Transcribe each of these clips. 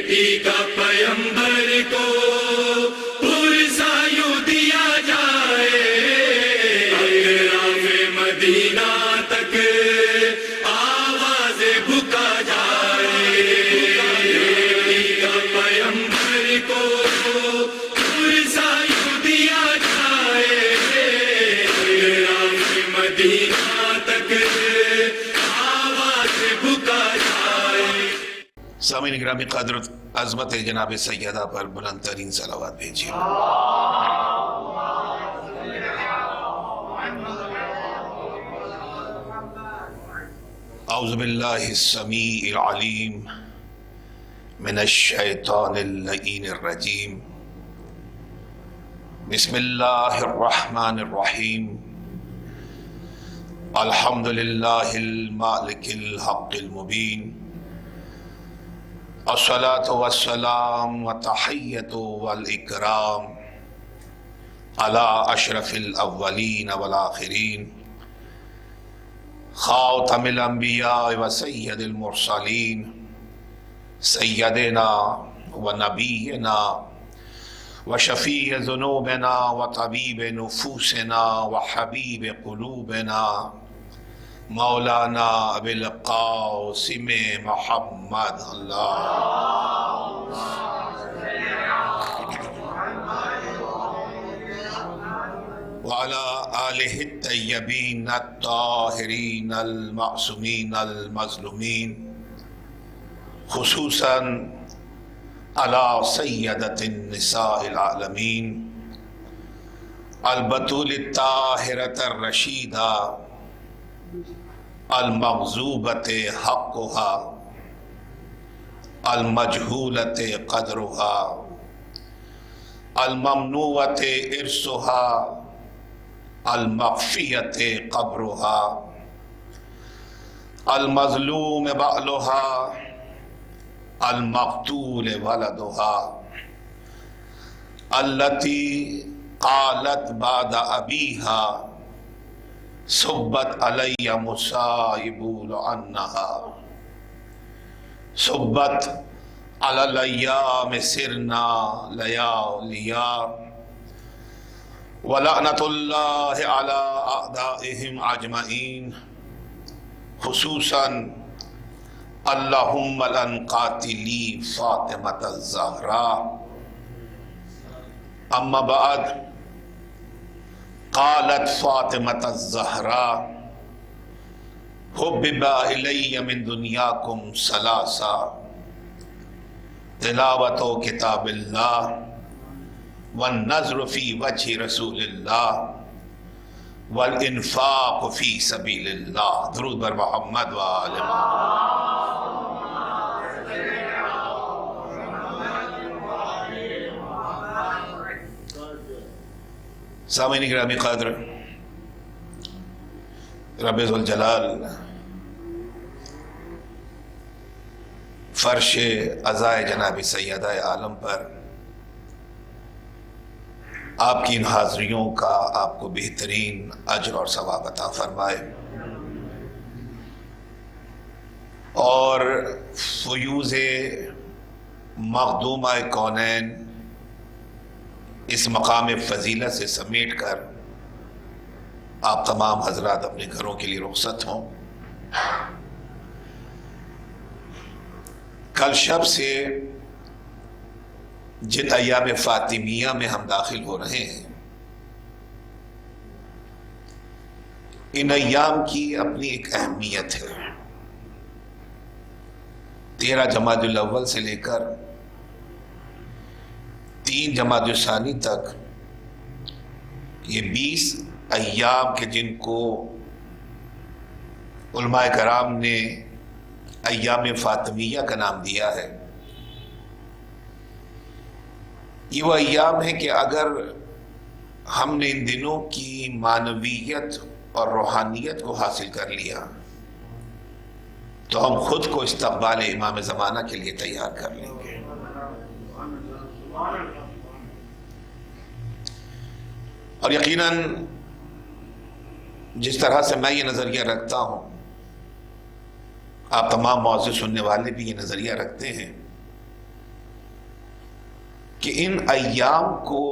بیٹی کا پیمبر کو پرسا یوں دیا جائے، اطراف مدینہ تک آواز بکا جائے، بیٹی کا پیمبر کو پرسا یوں دیا جائے، اطراف مدینہ تک آواز بکا جائے۔ سامعین گرامی قدر، عظمت جناب سیدہ پر بلند ترین صلوات بھیجیے۔ اعوذ باللہ السمیع العلیم من الشیطان اللعین الرجیم، بسم اللہ الرحمن الرحیم، الحمد للہ المالک الحق المبین، الصلاة والسلام وتحیت والاکرام علی اشرف الاولین والآخرین، خاتم الانبیاء و سید المرسلین، سیدنا و نبینا و شفیع ذنوبنا و طبیب نفوسنا و حبیب قلوبنا، مولانا ابی القاسم محمد وعلى آلہ الطیبین الطاہرین المعصومین المظلومین، خصوصاً على سیدۃ النساء العالمین البتول الطاہرۃ الرشیدہ المغضوبۃ حقها المجہولۃ قدرها الممنوعۃ ارثها المخفیۃ قبرها المظلوم بعلها المقتول ولدها التي قالت بعد أبيها صبت علی مصائب لعنها، صبت علی الایام سرنا لیالیا، ولعنت اللہ علی اعدائهم اجمعین، خصوصاً اللہم لعن قاتلی فاطمۃ الزہراء۔ اما بعد، قالت فاطمۃ الزہراء حبب الی من دنیاکم ثلاثا، تلاوت کتاب اللہ والنظر فی وجہ رسول اللہ والانفاق فی سبیل اللہ۔ درود بر محمد و آل محمد۔ سامعین گرامی قدر، رب ذوالجلال فرش عزائے جناب سیدہ عالم پر آپ کی ان حاضریوں کا آپ کو بہترین اجر اور ثواب عطا فرمائے، اور فیوز مخدومہ کونین اس مقام فضیلت سے سمیٹ کر آپ تمام حضرات اپنے گھروں کے لیے رخصت ہوں۔ کل شب سے جن ایام فاطمیہ میں ہم داخل ہو رہے ہیں، ان ایام کی اپنی ایک اہمیت ہے۔ 13 جمادی الاول سے لے کر 3 جمادی الثانی تک یہ 20 ایام کے جن کو علماء کرام نے ایام فاطمیہ کا نام دیا ہے، یہ وہ ایام ہے کہ اگر ہم نے ان دنوں کی معنویت اور روحانیت کو حاصل کر لیا تو ہم خود کو استقبال امام زمانہ کے لیے تیار کر لیں گے۔ اور یقیناً جس طرح سے میں یہ نظریہ رکھتا ہوں، آپ تمام معزز سننے والے بھی یہ نظریہ رکھتے ہیں کہ ان ایام کو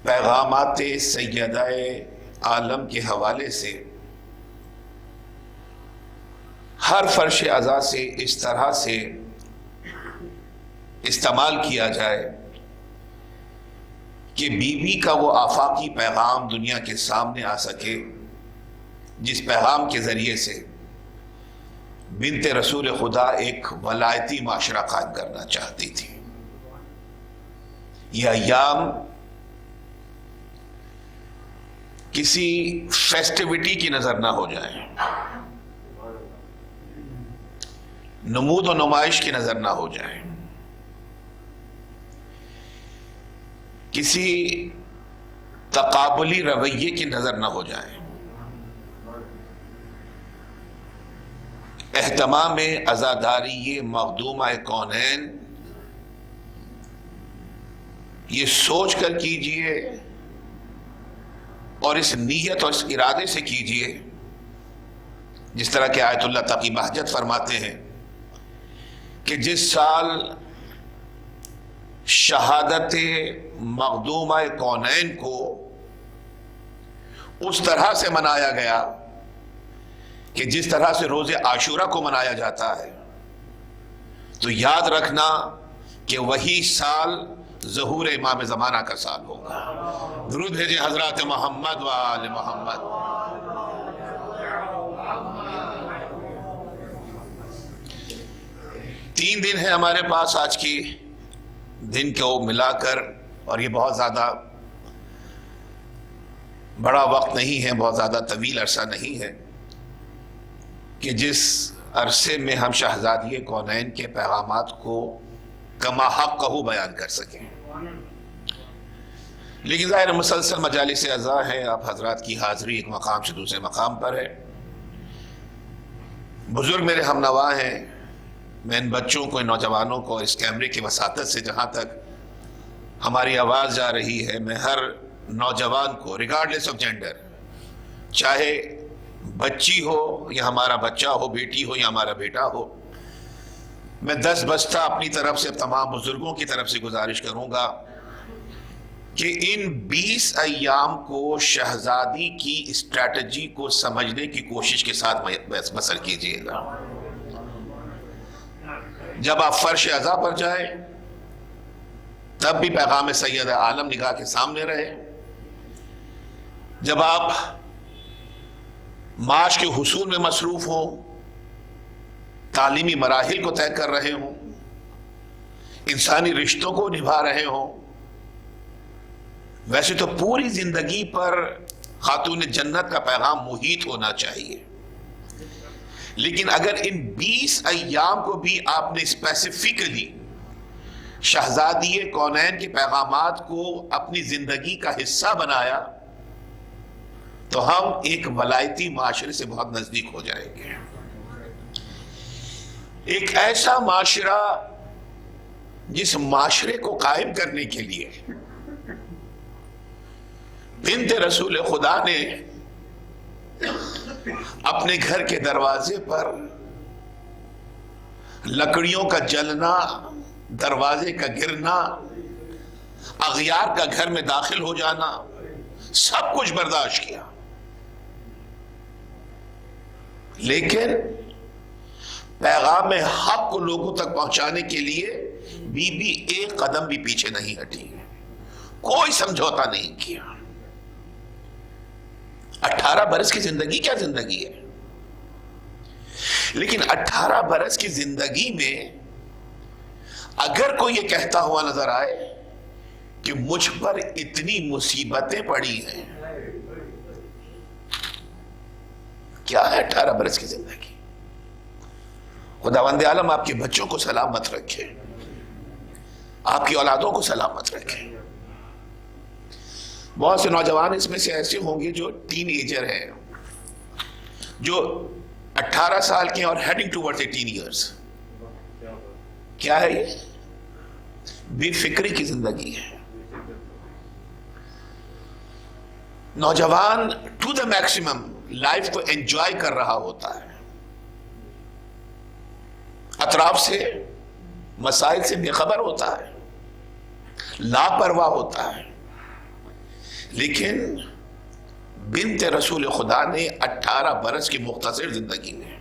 پیغامات سیدہ عالم کے حوالے سے ہر فرش عزا سے اس طرح سے استعمال کیا جائے کہ بی بی کا وہ آفاقی پیغام دنیا کے سامنے آ سکے، جس پیغام کے ذریعے سے بنت رسول خدا ایک ولایتی معاشرہ قائم کرنا چاہتی تھی۔ یہ ایام کسی فیسٹیوٹی کی نظر نہ ہو جائیں، نمود و نمائش کی نظر نہ ہو جائیں، کسی تقابلی رویے کی نظر نہ ہو جائیں۔ اہتمام عزاداری مخدومہ کونین یہ سوچ کر کیجئے اور اس نیت اور اس ارادے سے کیجئے، جس طرح کہ آیت اللہ تقی بہجت فرماتے ہیں کہ جس سال شہادت مخدومہ کونین کو اس طرح سے منایا گیا کہ جس طرح سے روز عاشورہ کو منایا جاتا ہے، تو یاد رکھنا کہ وہی سال ظہور امام زمانہ کا سال ہوگا۔ درود بھیجیں حضرات محمد و آل محمد۔ تین دن ہے ہمارے پاس آج کی دن کو ملا کر، اور یہ بہت زیادہ بڑا وقت نہیں ہے، بہت زیادہ طویل عرصہ نہیں ہے کہ جس عرصے میں ہم شہزادی کونین کے پیغامات کو کما حق بیان کر سکیں۔ لیکن ظاہر مسلسل مجالس عزا ہے، آپ حضرات کی حاضری ایک مقام سے دوسرے مقام پر ہے، بزرگ میرے ہم نوا ہیں، میں ان بچوں کو، ان نوجوانوں کو اس کیمرے کی وساطت سے جہاں تک ہماری آواز جا رہی ہے، میں ہر نوجوان کو ریگارڈلیس آف جینڈر، چاہے بچی ہو یا ہمارا بچہ ہو، بیٹی ہو یا ہمارا بیٹا ہو، میں 10 بستہ اپنی طرف سے تمام بزرگوں کی طرف سے گزارش کروں گا کہ ان 20 ایام کو شہزادی کی اسٹریٹجی کو سمجھنے کی کوشش کے ساتھ بسر کیجئے گا۔ جب آپ فرش عزا پر جائیں تب بھی پیغام سید عالم نگاہ کے سامنے رہے، جب آپ معاش کے حصول میں مصروف ہوں، تعلیمی مراحل کو طے کر رہے ہوں، انسانی رشتوں کو نبھا رہے ہوں، ویسے تو پوری زندگی پر خاتون جنت کا پیغام محیط ہونا چاہیے، لیکن اگر ان 20 ایام کو بھی آپ نے اسپیسیفکلی شہزادی کونین کے پیغامات کو اپنی زندگی کا حصہ بنایا تو ہم ایک ولایتی معاشرے سے بہت نزدیک ہو جائیں گے۔ ایک ایسا معاشرہ جس معاشرے کو قائم کرنے کے لیے بنت رسول خدا نے اپنے گھر کے دروازے پر لکڑیوں کا جلنا، دروازے کا گرنا، اغیار کا گھر میں داخل ہو جانا، سب کچھ برداشت کیا، لیکن پیغام حق کو لوگوں تک پہنچانے کے لیے بی بی ایک قدم بھی پیچھے نہیں ہٹی، کوئی سمجھوتا نہیں کیا۔ 18 برس کی زندگی کیا زندگی ہے، لیکن 18 برس کی زندگی میں اگر کوئی یہ کہتا ہوا نظر آئے کہ مجھ پر اتنی مصیبتیں پڑی ہیں، کیا ہے 18 برس کی زندگی؟ خداوند عالم آپ کے بچوں کو سلامت رکھے، آپ کی اولادوں کو سلامت رکھے۔ بہت سے نوجوان اس میں سے ایسے ہوں گے جو ٹین ایجر ہیں، جو 18 سال کے اور ہیڈنگ ٹوورڈز 18 ایئرز۔ کیا ہے یہ؟ بے فکری کی زندگی ہے۔ نوجوان ٹو دا میکسیمم لائف کو انجوائے کر رہا ہوتا ہے، اطراف سے مسائل سے بے خبر ہوتا ہے، لاپرواہ ہوتا ہے. لیکن بنت رسول خدا نے 18 برس کی مختصر زندگی میں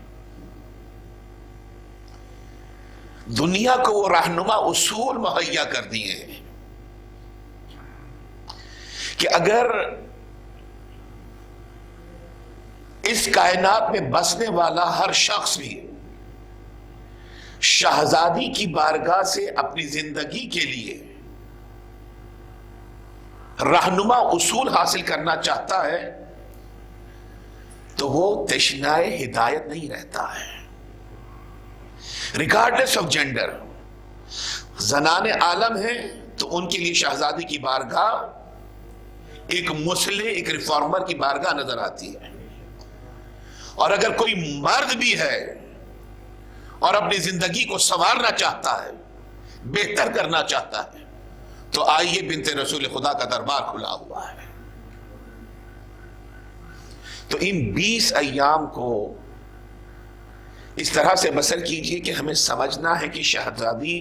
دنیا کو وہ رہنما اصول مہیا کر دیے ہیں کہ اگر اس کائنات میں بسنے والا ہر شخص بھی شہزادی کی بارگاہ سے اپنی زندگی کے لیے رہنما اصول حاصل کرنا چاہتا ہے تو وہ تشنائے ہدایت نہیں رہتا ہے. ریگارڈلیس آف جینڈر، زنان عالم ہیں تو ان کے لیے شہزادی کی بارگاہ ایک مصلح، ایک ریفارمر کی بارگاہ نظر آتی ہے. اور اگر کوئی مرد بھی ہے اور اپنی زندگی کو سنوارنا چاہتا ہے، بہتر کرنا چاہتا ہے، تو آئیے بنت رسول خدا کا دربار کھلا ہوا ہے. تو ان 20 ایام کو اس طرح سے بسر کیجئے کہ ہمیں سمجھنا ہے کہ شہزادی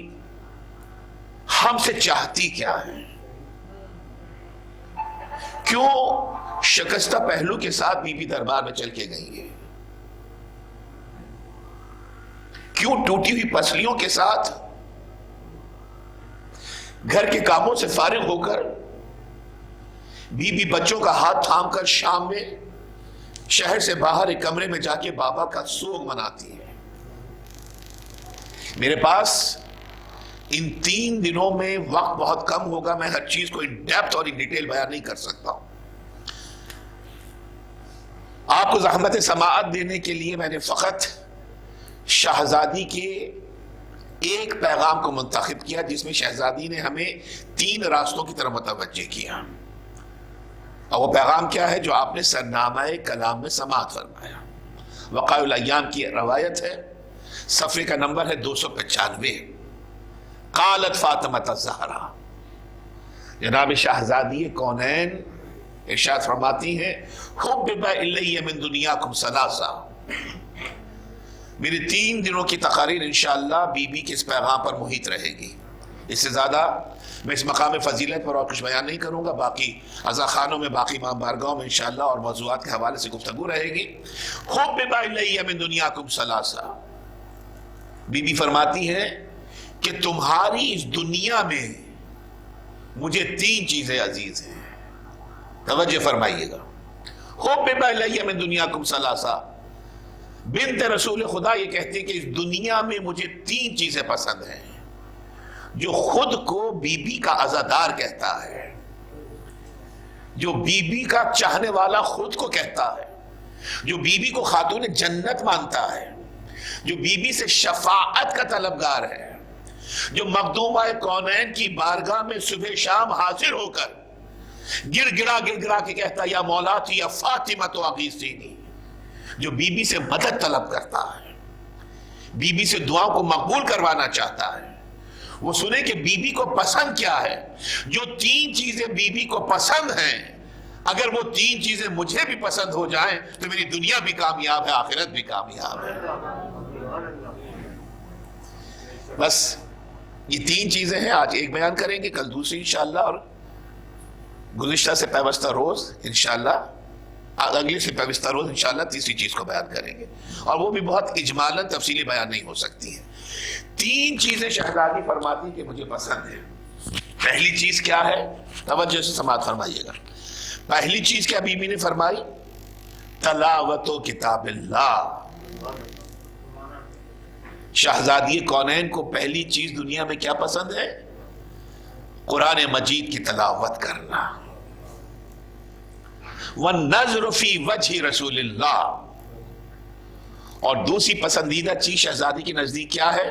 ہم سے چاہتی کیا ہے، کیوں شکستہ پہلو کے ساتھ بی بی دربار میں چل کے گئی ہے، کیوں ٹوٹی ہوئی پسلیوں کے ساتھ گھر کے کاموں سے فارغ ہو کر بی بی بچوں کا ہاتھ تھام کر شام میں شہر سے باہر ایک کمرے میں جا کے بابا کا سوگ مناتی ہے. میرے پاس ان 3 دنوں میں وقت بہت کم ہوگا، میں ہر چیز کو ان ڈیپتھ اور ان ڈیٹیل بیان نہیں کر سکتا ہوں. آپ کو زحمت سماعت دینے کے لیے میں نے فقط شہزادی کے ایک پیغام کو منتخب کیا جس میں شہزادی نے ہمیں 3 راستوں کی طرف متوجہ کیا. اور وہ پیغام کیا ہے جو آپ نے سرنامہ کلام میں سماعت فرمایا. وقائع الایام کی روایت ہے، صفحے کا نمبر ہے 295. قالت فاطمہ الزہرا، جناب شہزادی کونین ارشاد فرماتی ہیں، حبب الی من دنیاکم ثلاثہ. میری 3 دنوں کی تقاریر انشاءاللہ بی بی کے اس پیغام پر محیط رہے گی. اس سے زیادہ میں اس مقام فضیلت پر اور کچھ بیان نہیں کروں گا. باقی عزا خانوں میں، باقی امام بارگاہوں میں انشاءاللہ اور موضوعات کے حوالے سے گفتگو رہے گی. حبب الی من دنیاکم ثلاثہ، بی بی فرماتی ہے کہ تمہاری اس دنیا میں مجھے 3 چیزیں عزیز ہیں. توجہ فرمائیے گا. حبب الی من دنیاکم ثلاثہ، بنت رسول خدا یہ کہتی ہے کہ اس دنیا میں مجھے 3 چیزیں پسند ہیں. جو خود کو بی بی کا عزادار کہتا ہے، جو بی بی کا چاہنے والا خود کو کہتا ہے، جو بی بی کو خاتون جنت مانتا ہے، جو بی بی سے شفاعت کا طلبگار ہے، جو مخدومہ کونین کی بارگاہ میں صبح شام حاضر ہو کر گر گڑا کے کہتا یا مولاتی یا فاطمہ تو اغیثینی، جو بی بی سے مدد طلب کرتا ہے، بی بی سے دعاؤں کو مقبول کروانا چاہتا ہے، وہ سنے کہ بی بی کو پسند کیا ہے. جو 3 چیزیں بی بی کو پسند ہیں، اگر وہ 3 چیزیں مجھے بھی پسند ہو جائیں تو میری دنیا بھی کامیاب ہے، آخرت بھی کامیاب ہے. بس یہ 3 چیزیں ہیں. آج ایک بیان کریں گے، کل دوسری انشاءاللہ، اور گزشتہ سے پیوستہ روز انشاءاللہ، اگلے سے پیوستہ روز انشاءاللہ تیسری چیز کو بیان کریں گے، اور وہ بھی بہت اجمالاً تفصیلی بیان نہیں ہو سکتی ہے. 3 چیزیں شہزادی فرماتی کہ مجھے پسند ہے. پہلی چیز کیا ہے؟ توجہ سے سماعت فرمائیے گا. پہلی چیز کیا بی بی نے فرمائی؟ تلاوت و کتاب اللہ. شہزادی کونین کو پہلی چیز دنیا میں کیا پسند ہے؟ قرآن مجید کی تلاوت کرنا. وَالنَّظْرُ فِي وَجْهِ رسول اللہ. اور دوسری پسندیدہ چیز شہزادی کے نزدیک کیا ہے؟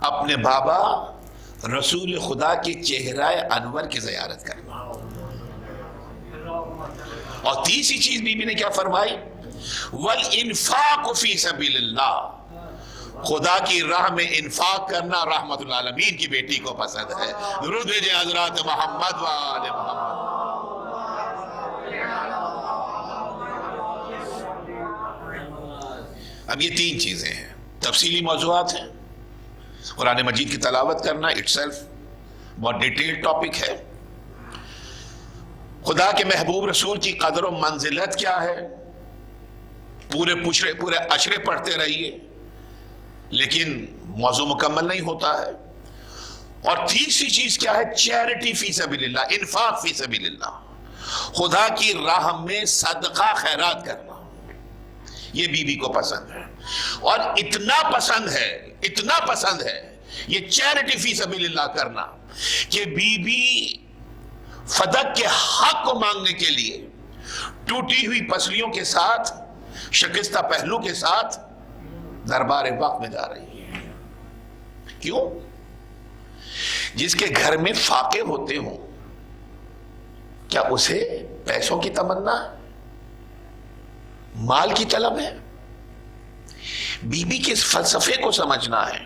اپنے بابا رسول خدا کے چہرہ انور کی زیارت کرنا. اور تیسری چیز بی بی نے کیا فرمائی؟ وَالْإِنفَاقُ فِي سَبِيلِ اللَّهِ. خدا کی راہ میں انفاق کرنا رحمت العالمین کی بیٹی کو پسند ہے. درود بھیجیں حضرات محمد و آل محمد. اب یہ 3 چیزیں ہیں، تفصیلی موضوعات ہیں. قرآن مجید کی تلاوت کرنا اٹ سیلف بہت ڈیٹیل ٹاپک ہے. خدا کے محبوب رسول کی قدر و منزلت کیا ہے, پورے اشرے پڑھتے رہیے, لیکن موضوع مکمل نہیں ہوتا ہے. اور تیسری چیز کیا ہے, چیریٹی فی سبیل اللہ, انفاق فی سبیل اللہ, خدا کی راہ میں صدقہ خیرات کرنا. یہ بی بی کو پسند ہے, اور اتنا پسند ہے یہ چیریٹی فی سبیل اللہ کرنا کہ بی بی فدق کے حق کو مانگنے کے لیے ٹوٹی ہوئی پسلیوں کے ساتھ, شکستہ پہلو کے ساتھ دربار وقت میں جا رہی ہے. کیوں؟ جس کے گھر میں فاقے ہوتے ہوں, کیا اسے پیسوں کی تمنا, مال کی طلب ہے؟ بی بی کے اس فلسفے کو سمجھنا ہے.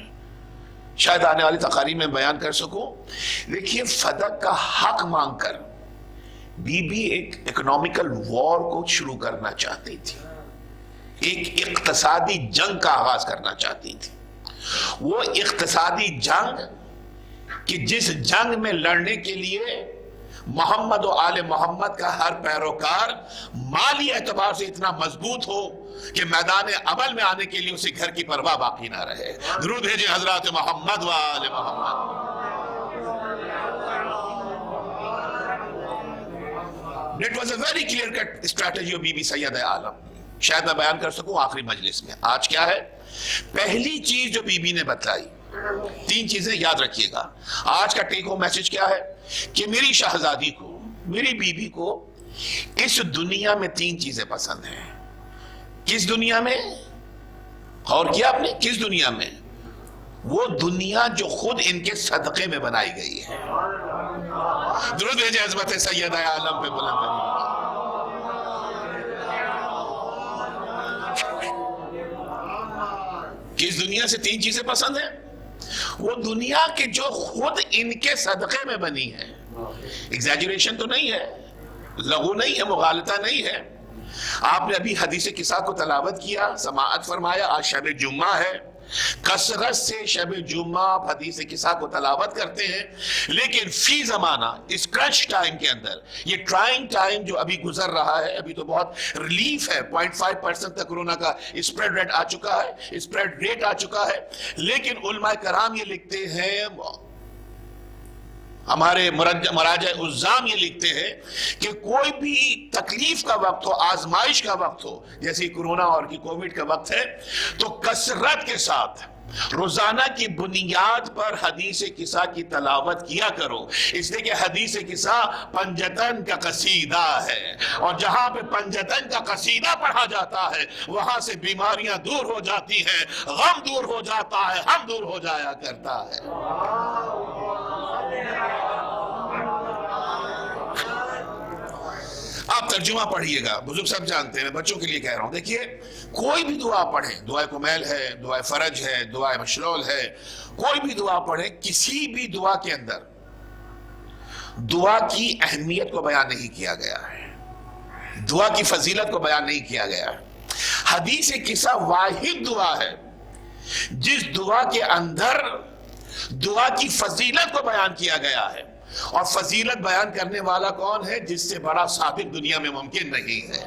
شاید آنے والی تقاریر میں بیان کر سکوں. دیکھیے, فدق کا حق مانگ کر بی بی ایک اکنامیکل وار کو شروع کرنا چاہتی تھی, ایک اقتصادی جنگ کا آغاز کرنا چاہتی تھی. وہ اقتصادی جنگ کہ جس جنگ میں لڑنے کے لیے محمد و آل محمد کا ہر پیروکار مالی اعتبار سے اتنا مضبوط ہو کہ میدان عمل میں آنے کے لیے اسے گھر کی پرواہ باقی نہ رہے. درود بھیجیں حضرات محمد و آل Muhammad. It was a very clear cut strategy of Bibi Syed Alam. شاید میں بیان کر سکوں آخری مجلس میں. آج کیا ہے پہلی چیز جو بی بی نے بتلائی؟ 3 چیزیں یاد رکھیے گا. آج کا ٹیک ہوم میسج کیا ہے کہ میری شہزادی کو, میری بی بی کو اس دنیا میں 3 چیزیں پسند ہیں. کس دنیا میں؟ اور کیا آپ نے, کس دنیا میں؟ وہ دنیا جو خود ان کے صدقے میں بنائی گئی ہے. درود بھیجیں عظمت سید عالم پہ بلند. کس دنیا سے 3 چیزیں پسند ہیں؟ وہ دنیا کے جو خود ان کے صدقے میں بنی ہے. ایگزیجریشن تو نہیں ہے, لغو نہیں ہے, مغالطہ نہیں ہے. آپ نے ابھی حدیث قصہ کو تلاوت کیا, سماعت فرمایا. آج شب جمعہ ہے, کثرت سے شب جمعہ آپ حدیث قصہ کو تلاوت کرتے ہیں, لیکن فی زمانہ اس کرنچ ٹائم کے اندر, یہ ٹرائنگ ٹائم جو ابھی گزر رہا ہے, ابھی تو بہت ریلیف ہے, 0.5% تک کورونا کا اسپریڈ ریٹ آ چکا ہے, لیکن علماء کرام یہ لکھتے ہیں, ہمارے مراجع عظام یہ لکھتے ہیں کہ کوئی بھی تکلیف کا وقت ہو, آزمائش کا وقت ہو, جیسے کورونا اور کی کووڈ کا وقت ہے, تو کثرت کے ساتھ روزانہ کی بنیاد پر حدیث قصہ کی تلاوت کیا کرو. اس لیے کہ حدیث قصہ پنجتن کا قصیدہ ہے, اور جہاں پہ پنجتن کا قصیدہ پڑھا جاتا ہے وہاں سے بیماریاں دور ہو جاتی ہیں, غم دور ہو جاتا ہے, ہم دور ہو جایا کرتا ہے. آپ ترجمہ پڑھیے گا, بزرگ سب جانتے ہیں, میں بچوں کے لیے کہہ رہا ہوں. دیکھیے, کوئی بھی دعا پڑھیں, دعائے کمیل ہے, دعائے فرج ہے, دعائے مشلول ہے, کوئی بھی دعا پڑھیں, کسی بھی دعا کے اندر دعا کی اہمیت کو بیان نہیں کیا گیا ہے, دعا کی فضیلت کو بیان نہیں کیا گیا ہے. حدیث قصہ واحد دعا ہے جس دعا کے اندر دعا کی فضیلت کو بیان کیا گیا ہے. اور فضیلت بیان کرنے والا کون ہے؟ جس سے بڑا صادق دنیا میں ممکن نہیں ہے.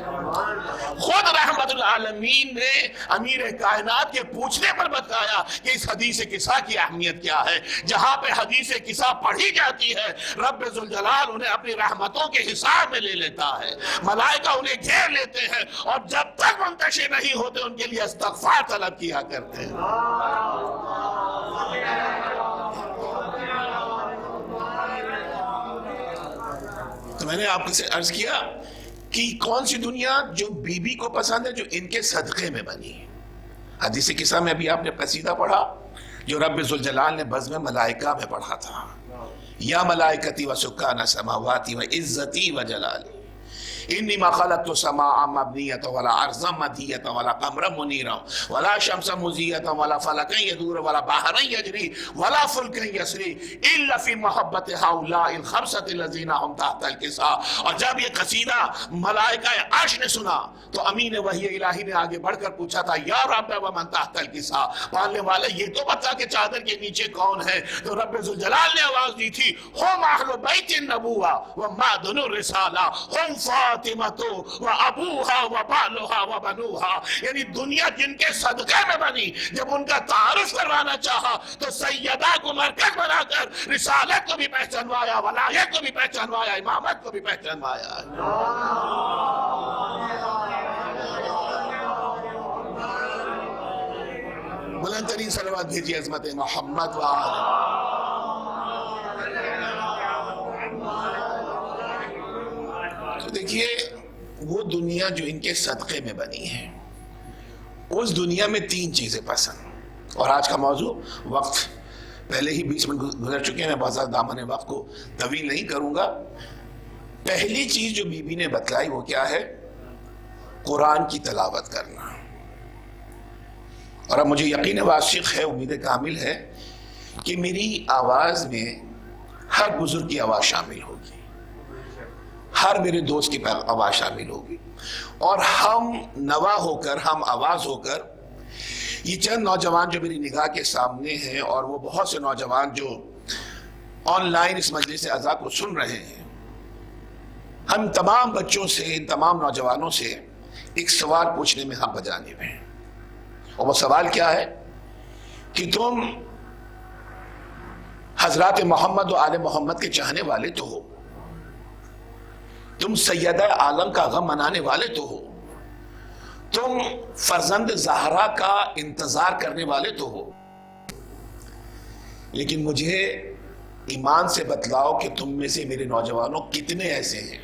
خود رحمت العالمین نے امیر کائنات کے پوچھنے پر بتایا کہ اس حدیث قصہ کی اہمیت کیا ہے. جہاں پہ حدیث قصہ پڑھی جاتی ہے, رب ذوالجلال انہیں اپنی رحمتوں کے حساب میں لے لیتا ہے, ملائکہ انہیں گھیر لیتے ہیں, اور جب تک منتشر نہیں ہوتے ان کے لیے استغفار طلب کیا کرتے ہیں. تو میں نے آپ سے عرض کیا کہ کون سی دنیا جو بی بی کو پسند ہے, جو ان کے صدقے میں بنی ہے. حدیث قصہ میں ابھی آپ نے قصیدہ پڑھا جو رب ذوالجلال نے بزم ملائکہ میں پڑھا تھا, یا ملائکتی و سکان سماواتی و عزتی و جلالی, انی ما خلقت السماء مبنیۃ ولا ارضا مدیۃ ولا قمرا منیرا ولا شمسا مضیۃ ولا فلکا یدور ولا بحرا یجری ولا فلکا یسری الا فی محبت هؤلاء الخمسۃ الذین هم تحت الکساء. اور جب یہ قصیدہ ملائکہ عرش نے سنا تو امین وحی الہی نے آگے بڑھ کر پوچھا تھا یا رب ومن تحت الکساء، پالنے والے یہ تو بتا کہ چادر کے نیچے کون ہے؟ تو رب ذوالجلال نے آواز دی تھی ہم اہل بیت النبوہ و معدن الرسالہ، ہم فاطمۃ و ابوہا و بالہا و بنوہا. یعنی دنیا جن کے صدقے میں بنی، جب ان کا تعارف کروانا چاہا تو سیدہ کو مرکز بنا کر رسالت کو بھی پہچانوایا، ولایت کو بھی پہچانوایا، امامت کو بھی پہچانوایا. بلند ترین صلوات بھیجیے عظمت محمد و آلہ. تو دیکھیے وہ دنیا جو ان کے صدقے میں بنی ہے، اس دنیا میں تین چیزیں پسند. اور آج کا موضوع وقت پہلے ہی 20 منٹ گزر چکے ہیں، میں بہت زیادہ دامن وقت کو طویل نہیں کروں گا. پہلی چیز جو بی بی نے بتلائی وہ کیا ہے؟ قرآن کی تلاوت کرنا. اور اب مجھے یقین واثق ہے، امید کامل ہے کہ میری آواز میں ہر بزرگ کی آواز شامل ہوگی، ہر میرے دوست کی آواز شامل ہوگی، اور ہم نوا ہو کر، ہم آواز ہو کر، یہ چند نوجوان جو میری نگاہ کے سامنے ہیں اور وہ بہت سے نوجوان جو آن لائن اس مجلس اعزاز کو سن رہے ہیں، ہم تمام بچوں سے، ان تمام نوجوانوں سے ایک سوال پوچھنے میں ہم بجانب ہیں. اور وہ سوال کیا ہے کہ تم حضرات محمد و آل محمد کے چاہنے والے تو ہو، تم سیدہ عالم کا غم منانے والے تو ہو، تم فرزند زہرا کا انتظار کرنے والے تو ہو، لیکن مجھے ایمان سے بتلاؤ کہ تم میں سے میرے نوجوانوں کتنے ایسے ہیں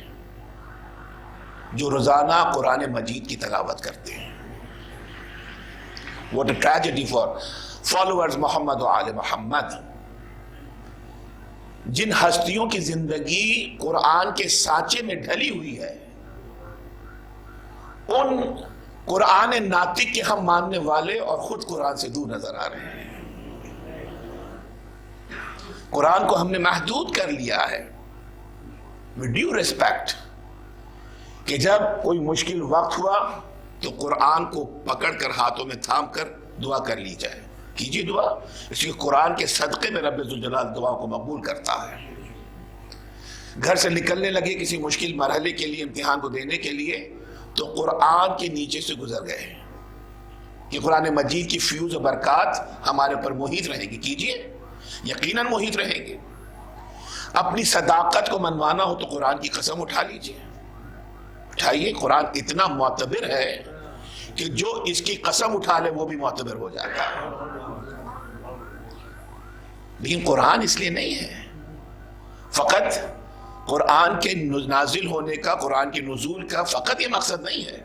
جو روزانہ قرآن مجید کی تلاوت کرتے ہیں. What a tragedy for followers محمد و آل محمد. جن ہستیوں کی زندگی قرآن کے سانچے میں ڈھلی ہوئی ہے، ان قرآن ناطق کے ہم ماننے والے اور خود قرآن سے دور نظر آ رہے ہیں. قرآن کو ہم نے محدود کر لیا ہے. with due respect کہ جب کوئی مشکل وقت ہوا تو قرآن کو پکڑ کر ہاتھوں میں تھام کر دعا کر لی جائے. کیجیے دعا، اس لیے قرآن کے صدقے میں رب ذوالجلال دعا کو مقبول کرتا ہے. گھر سے نکلنے لگے کسی مشکل مرحلے کے لیے، امتحان کو دینے کے لیے، تو قرآن کے نیچے سے گزر گئے کہ قرآن مجید کی فیوز و برکات ہمارے پر محیط رہیں گی. کیجیے، یقیناً محیط رہیں گے. اپنی صداقت کو منوانا ہو تو قرآن کی قسم اٹھا لیجیے، اٹھائیے. قرآن اتنا معتبر ہے کہ جو اس کی قسم اٹھا لے وہ بھی معتبر ہو جاتا ہے. لیکن قرآن اس لیے نہیں ہے، فقط قرآن کے نازل ہونے کا، قرآن کے نزول کا فقط یہ مقصد نہیں ہے.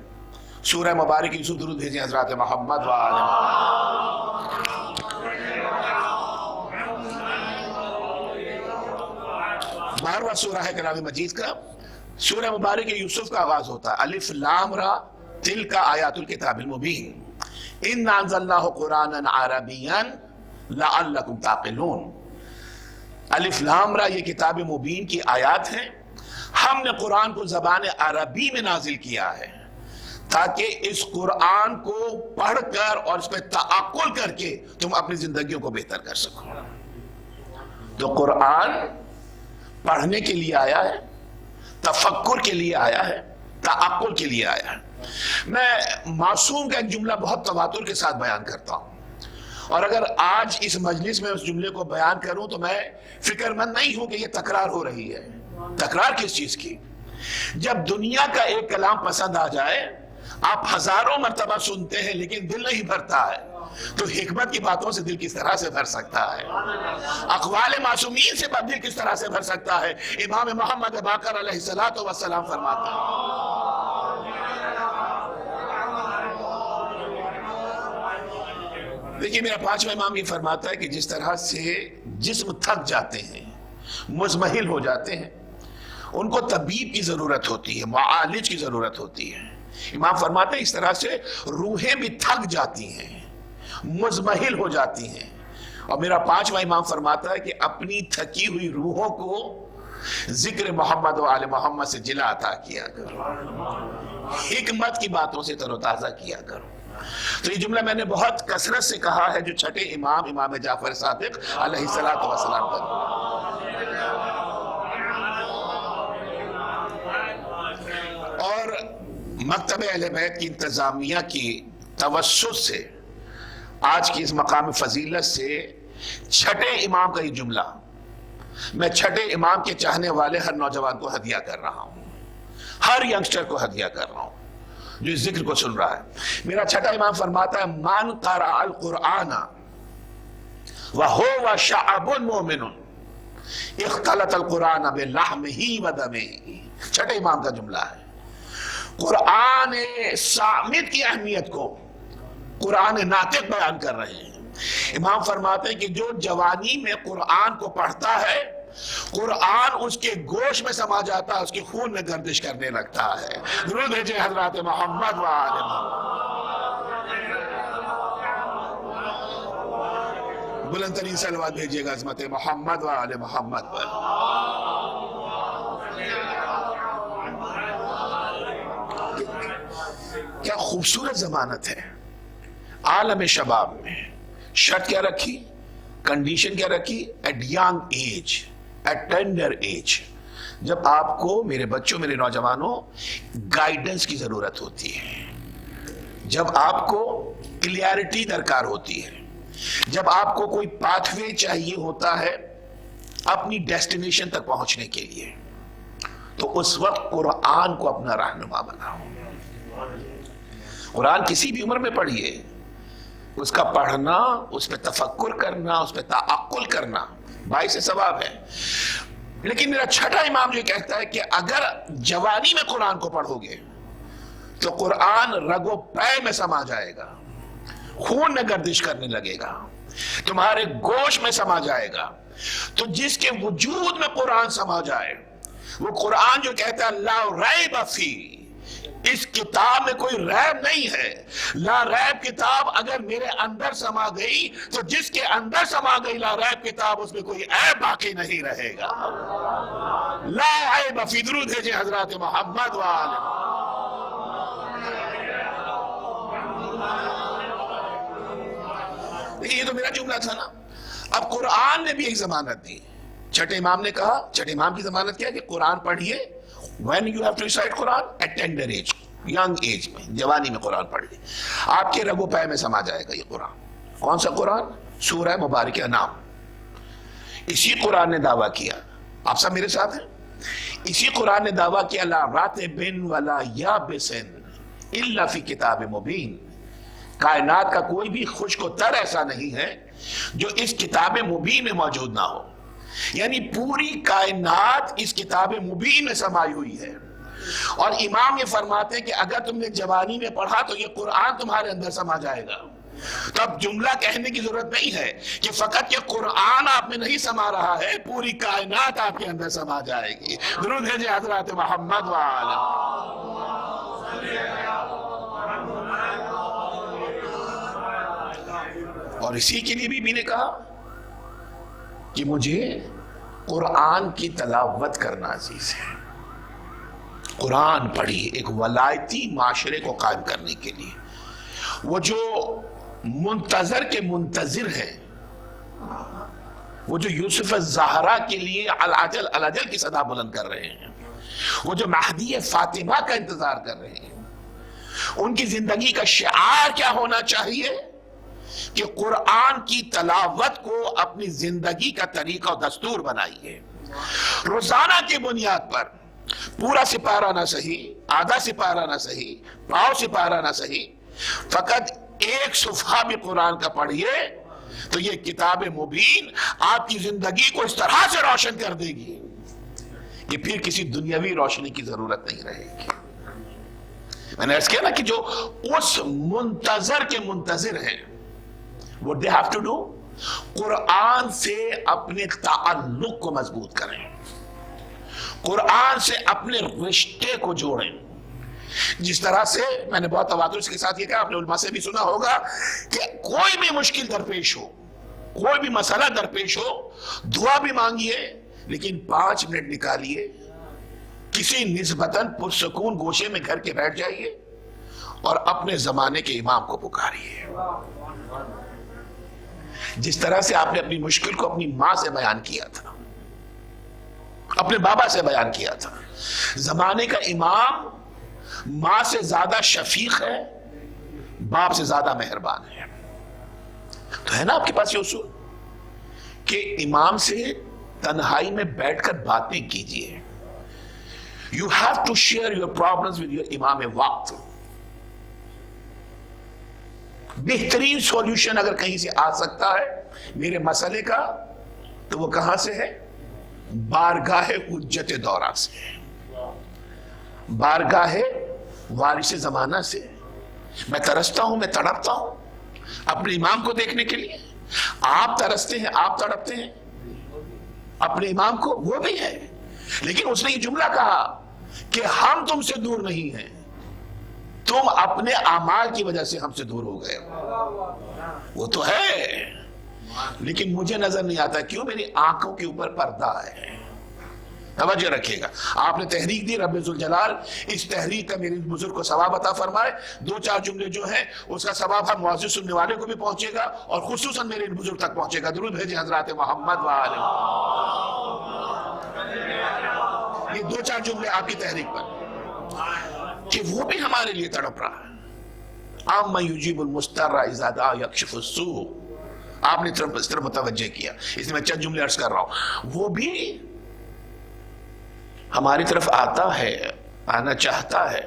سورہ مبارک یوسف درود بھیجیں حضرات محمد و آل محمد. بارہواں سورہ ہے کلام مجید کا. سورہ مبارک یوسف کا آغاز ہوتا ہے الف لام را تلک آیات الکتاب المبین انا انزلناہ قرآنا عربیا لعلکم تعقلون. الف لام را یہ کتاب مبین کی آیات ہیں. ہم نے قرآن کو زبان عربی میں نازل کیا ہے تاکہ اس قرآن کو پڑھ کر اور اس پہ تعقل کر کے تم اپنی زندگیوں کو بہتر کر سکو. تو قرآن پڑھنے کے لیے آیا ہے، تفکر کے لیے آیا ہے، تعقل کے لیے آیا ہے. میں معصوم کا ایک جملہ بہت تواتر کے ساتھ بیان کرتا ہوں، اور اگر آج اس مجلس میں اس جملے کو بیان کروں تو میں فکر مند نہیں ہوں کہ یہ تکرار ہو رہی ہے. تکرار کس چیز کی؟ جب دنیا کا ایک کلام پسند آ جائے، آپ ہزاروں مرتبہ سنتے ہیں لیکن دل نہیں بھرتا ہے، تو حکمت کی باتوں سے دل کس طرح سے بھر سکتا ہے؟ اقوال معصومین سے دل کس طرح سے بھر سکتا ہے؟ امام محمد باقر علیہ السلام فرماتے ہیں دیکھیے میرا پانچواں امام یہ فرماتا ہے کہ جس طرح سے جسم تھک جاتے ہیں، مزمحل ہو جاتے ہیں، ان کو طبیب کی ضرورت ہوتی ہے، معالج کی ضرورت ہوتی ہے۔ امام فرماتے ہیں اس طرح سے روحیں بھی تھک جاتی ہیں، مزمحل ہو جاتی ہیں۔ اور میرا 5واں امام فرماتا ہے کہ اپنی تھکی ہوئی روحوں کو ذکر محمد و آل محمد سے جلا عطا کیا کرو، حکمت کی باتوں سے تر و تازہ کیا کرو۔ تو یہ جملہ میں نے بہت کثرت سے کہا ہے، جو چھٹے امام امام جعفر صادق علیہ السلام کا۔ اور مکتب اہل بیت کی انتظامیہ کی توسط سے آج کی اس مقام فضیلت سے چھٹے امام کا یہ جملہ میں چھٹے امام کے چاہنے والے ہر نوجوان کو ہدیہ کر رہا ہوں، ہر ینگسٹر کو ہدیہ کر رہا ہوں جو اس ذکر کو سن رہا ہے۔ میرا چھٹا امام فرماتا ہے من قرأ القرآن وهو شعب مومن اختلط القرآن بلحمہ ودمہ۔ چھٹے امام کا جملہ ہے۔ قرآن صامت کی اہمیت کو قرآن ناطق بیان کر رہے ہیں۔ امام فرماتے ہیں کہ جو جوانی میں قرآن کو پڑھتا ہے، قرآن اس کے گوشت میں سما جاتا ہے، اس کے خون میں گردش کرنے لگتا ہے۔ درود بھیجیں حضرات محمد و آل محمد۔ بلند ترین صلوات بھیجیے گا عظمت محمد و آل محمد پر۔ کیا خوبصورت ضمانت ہے عالم شباب میں۔ شرط کیا رکھی، کنڈیشن کیا رکھی؟ At young age, at tender age, جب آپ کو میرے بچوں میرے نوجوانوں گائیڈنس کی ضرورت ہوتی ہے، جب آپ کو کلیئرٹی درکار ہوتی ہے، جب آپ کو کوئی پاتھ وے چاہیے ہوتا ہے اپنی ڈیسٹینیشن تک پہنچنے کے لیے، تو اس وقت قرآن کو اپنا رہنما بناؤ۔ قرآن کسی بھی عمر میں پڑھیے، اس کا پڑھنا، اس پہ تفکر کرنا، اس پہ تعقل کرنا باعث ثواب ہے۔ لیکن میرا چھٹا امام جو کہتا ہے کہ اگر جوانی میں قرآن کو پڑھو گے تو قرآن رگ و پے میں سما جائے گا، خون میں گردش کرنے لگے گا، تمہارے گوشت میں سما جائے گا۔ تو جس کے وجود میں قرآن سما جائے، وہ قرآن جو کہتا ہے لا ریب فی، اس کتاب میں کوئی ریب نہیں ہے، لا ریب کتاب اگر میرے اندر سما گئی تو جس کے اندر سما گئی لا ریب کتاب، اس میں کوئی عیب باقی نہیں رہے گا۔ لا عیب فی، درود بھیجیں حضرات محمد و آل محمد۔ یہ تو میرا جملہ تھا نا۔ اب قرآن نے بھی ایک ضمانت دی۔ چھٹے امام نے کہا، چھٹے امام کی ضمانت کیا ہے کہ قرآن پڑھیے when you have to recite Quran at tender age، young age میں، جوانی میں قرآن پڑھیے، آپ کے رگ و پے میں سما جائے گا یہ قرآن۔ کون سا قرآن؟ سورہ مبارکہ انعام۔ اسی قرآن نے دعویٰ کیا، آپ سب میرے ساتھ ہیں، اسی قرآن نے دعویٰ کیا لا راتب ولا یابس الا فی کتاب مبین، کائنات کا کوئی بھی خشک و تر ایسا نہیں ہے جو اس کتاب مبین میں موجود نہ ہو۔ یعنی پوری کائنات اس کتاب مبین میں سمائی ہوئی ہے۔ اور امام یہ فرماتے ہیں کہ اگر تم نے جوانی میں پڑھا تو یہ قرآن تمہارے اندر سما جائے گا۔ تو اب جملہ کہنے کی ضرورت نہیں ہے کہ فقط یہ قرآن آپ میں نہیں سما رہا ہے، پوری کائنات آپ کے اندر سما جائے گی۔ درود بھیجیں حضرات محمد و آل۔ اور اسی کے لیے بھی نے کہا کہ مجھے قرآن کی تلاوت کرنا عزیز ہے۔ قرآن پڑھی ایک ولایتی معاشرے کو قائم کرنے کے لیے۔ وہ جو منتظر کے منتظر ہیں، وہ جو یوسف الزہرا کے لیے العجل العجل کی صدا بلند کر رہے ہیں، وہ جو مہدی فاطمہ کا انتظار کر رہے ہیں، ان کی زندگی کا شعار کیا ہونا چاہیے کہ قرآن کی تلاوت کو اپنی زندگی کا طریقہ و دستور بنائیے۔ روزانہ کی بنیاد پر پورا سپارہ نہ صحیح، آدھا سپارہ نہ صحیح، پاؤ سپارہ نہ صحیح، فقط ایک صفحہ بھی قرآن کا پڑھیے تو یہ کتاب مبین آپ کی زندگی کو اس طرح سے روشن کر دے گی کہ پھر کسی دنیاوی روشنی کی ضرورت نہیں رہے گی۔ میں نے عرض کیا نا کہ جو اس منتظر کے منتظر ہیں، what they have to do، قرآن سے اپنے تعلق کو مضبوط کریں، قرآن سے اپنے رشتے کو جوڑیں. جس طرح سے میں نے بہت تواتر کے ساتھ یہ کہا، آپ نے علماء سے بھی سنا ہوگا کہ کوئی بھی مشکل درپیش ہو، کوئی بھی مسئلہ درپیش ہو، دعا بھی مانگیے لیکن 5 منٹ نکالیے، کسی نسبتاً پرسکون گوشے میں گھر کے بیٹھ جائیے اور اپنے زمانے کے امام کو پکاریے. جس طرح سے آپ نے اپنی مشکل کو اپنی ماں سے بیان کیا تھا، اپنے بابا سے بیان کیا تھا. زمانے کا امام ماں سے زیادہ شفیق ہے، باپ سے زیادہ مہربان ہے. تو ہے نا آپ کے پاس یہ اصول کہ امام سے تنہائی میں بیٹھ کر باتیں کیجئے. You have to share your problems with your امام وقت. بہترین سولوشن اگر کہیں سے آ سکتا ہے میرے مسئلے کا تو وہ کہاں سے ہے؟ بارگاہ حجت دورہ سے، بارگاہ وارث زمانہ سے. میں ترستا ہوں، میں تڑپتا ہوں اپنے امام کو دیکھنے کے لیے. آپ ترستے ہیں، آپ تڑپتے ہیں اپنے امام کو، وہ بھی ہے. لیکن اس نے یہ جملہ کہا کہ ہم تم سے دور نہیں ہیں، تم اپنے اعمال کی وجہ سے ہم سے دور ہو گئے. وہ تو ہے لیکن مجھے نظر نہیں آتا. کیوں؟ میری آنکھوں کے اوپر پردہ ہے. توجہ رکھیے گا. آپ نے تحریک دی، رب ذوالجلال اس تحریک کا میرے بزرگ کو ثواب عطا فرمائے. 2-4 جملے جو ہیں اس کا ثواب ہر معزز سننے والے کو بھی پہنچے گا اور خصوصاً میرے بزرگ تک پہنچے گا. درود بھیجیں حضرات محمد وآلہ. یہ 2-4 جملے آپ کی تحریک پر کہ وہ بھی ہمارے لیے تڑپ رہا ہے. اَمَّن يُجِيبُ الْمُضْطَرَّ إِذَا دَعَاهُ وَيَكْشِفُ السُّوءَ. آپ نے اس طرف متوجہ کیا، اس لیے میں چند جملے عرض کر رہا ہوں. وہ بھی ہماری طرف آتا ہے، آنا چاہتا ہے،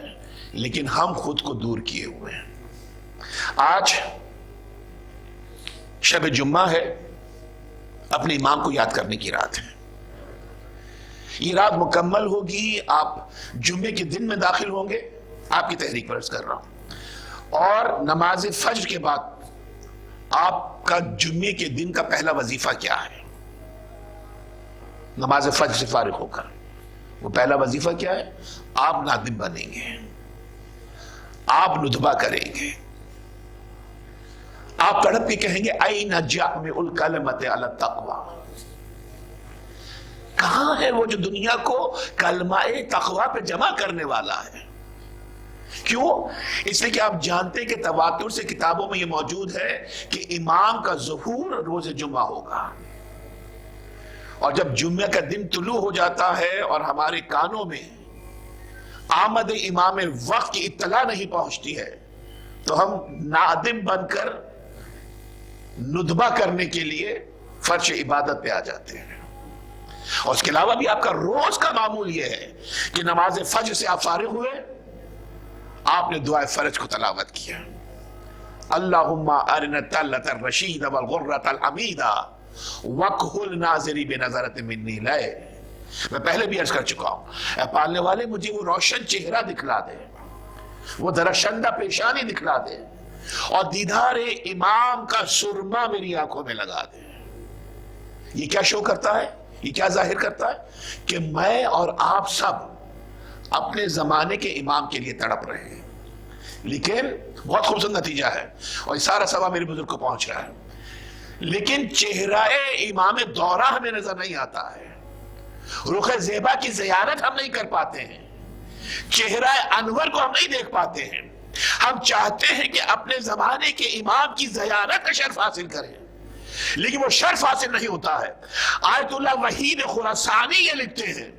لیکن ہم خود کو دور کیے ہوئے ہیں. آج شب جمعہ ہے، اپنے امام کو یاد کرنے کی رات ہے. یہ رات مکمل ہوگی، آپ جمعے کے دن میں داخل ہوں گے. آپ کی تحریک پر عرض کر رہا ہوں. اور نماز فجر کے بعد آپ کا جمعے کے دن کا پہلا وظیفہ کیا ہے؟ نماز فجر سے فارغ ہو کر وہ پہلا وظیفہ کیا ہے؟ آپ نادم بنیں گے، آپ ندبہ کریں گے، آپ تڑپ کے کہیں گے اَيْنَ جَامِعُ الْكَلِمَةِ عَلَى التَّقْوَى. کہاں ہے وہ جو دنیا کو کلمہ تقوی پہ جمع کرنے والا ہے؟ کیوں؟ اس لیے کہ آپ جانتے کہ تواتر سے کتابوں میں یہ موجود ہے کہ امام کا ظہور روز جمعہ ہوگا. اور جب جمعہ کا دن طلوع ہو جاتا ہے اور ہمارے کانوں میں آمد امام وقت کی اطلاع نہیں پہنچتی ہے تو ہم نادم بن کر ندبہ کرنے کے لیے فرش عبادت پہ آ جاتے ہیں. اور اس کے علاوہ بھی آپ کا روز کا معمول یہ ہے کہ نماز فجر سے آپ فارغ ہوئے، آپ نے دعائے فرج کو تلاوت کیا. اللہم ارنا التلۃ الرشید والغرۃ الحمیدہ وَقْهُ ناظری بنظرت منی لئے. میں پہلے بھی عرض کر چکا ہوں، اے پالنے والے مجھے وہ روشن چہرہ دکھلا دے، وہ درخشندہ پیشانی دکھلا دے اور دیدار امام کا سرما میری آنکھوں میں لگا دے. یہ کیا شو کرتا ہے؟ یہ کیا ظاہر کرتا ہے؟ کہ میں اور آپ سب اپنے زمانے کے امام کے لیے تڑپ رہے ہیں. لیکن بہت خوبصورت نتیجہ ہے اور یہ سارا سوال میرے بزرگ کو پہنچ رہا ہے. لیکن چہرہ امام دورہ ہمیں نظر نہیں آتا ہے، رخ زیبا کی زیارت ہم نہیں کر پاتے ہیں، چہرہ انور کو ہم نہیں دیکھ پاتے ہیں. ہم چاہتے ہیں کہ اپنے زمانے کے امام کی زیارت کا شرف حاصل کریں، لیکن وہ شرف حاصل نہیں ہوتا ہے. آیت اللہ وحید خراسانی یہ لکھتے ہیں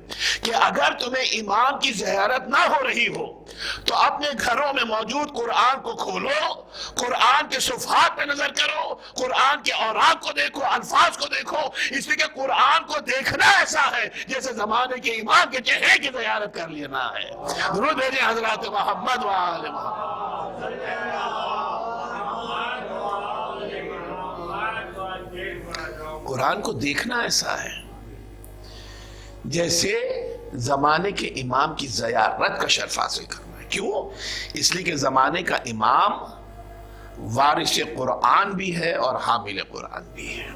کہ اگر تمہیں امام کی زیارت نہ ہو رہی ہو تو اپنے گھروں میں موجود قرآن کو کھولو، قرآن کے صفحات پہ نظر کرو، قرآن کے اوراق کو دیکھو، الفاظ کو دیکھو. اس لیے کہ قرآن کو دیکھنا ایسا ہے جیسے زمانے کے امام کے چہرے کی زیارت کر لینا ہے. درود بھیجیں حضرات محمد وآل محمد. قرآن کو دیکھنا ایسا ہے جیسے زمانے کے امام کی زیارت کا شرف حاصل کرنا ہے. کیوں؟ اس لیے کہ زمانے کا امام وارث قرآن بھی ہے اور حامل قرآن بھی ہے.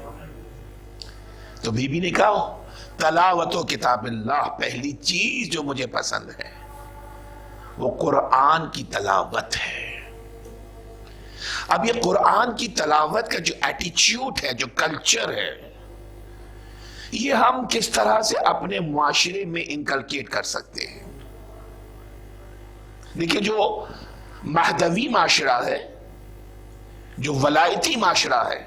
تو بی بی نے کہا تلاوت و کتاب اللہ، پہلی چیز جو مجھے پسند ہے وہ قرآن کی تلاوت ہے۔ اب یہ قرآن کی تلاوت کا جو ایٹیچیوڈ ہے، جو کلچر ہے، یہ ہم کس طرح سے اپنے معاشرے میں انکلکیٹ کر سکتے ہیں؟ دیکھیں، جو مہدوی معاشرہ ہے، جو ولایتی معاشرہ ہے،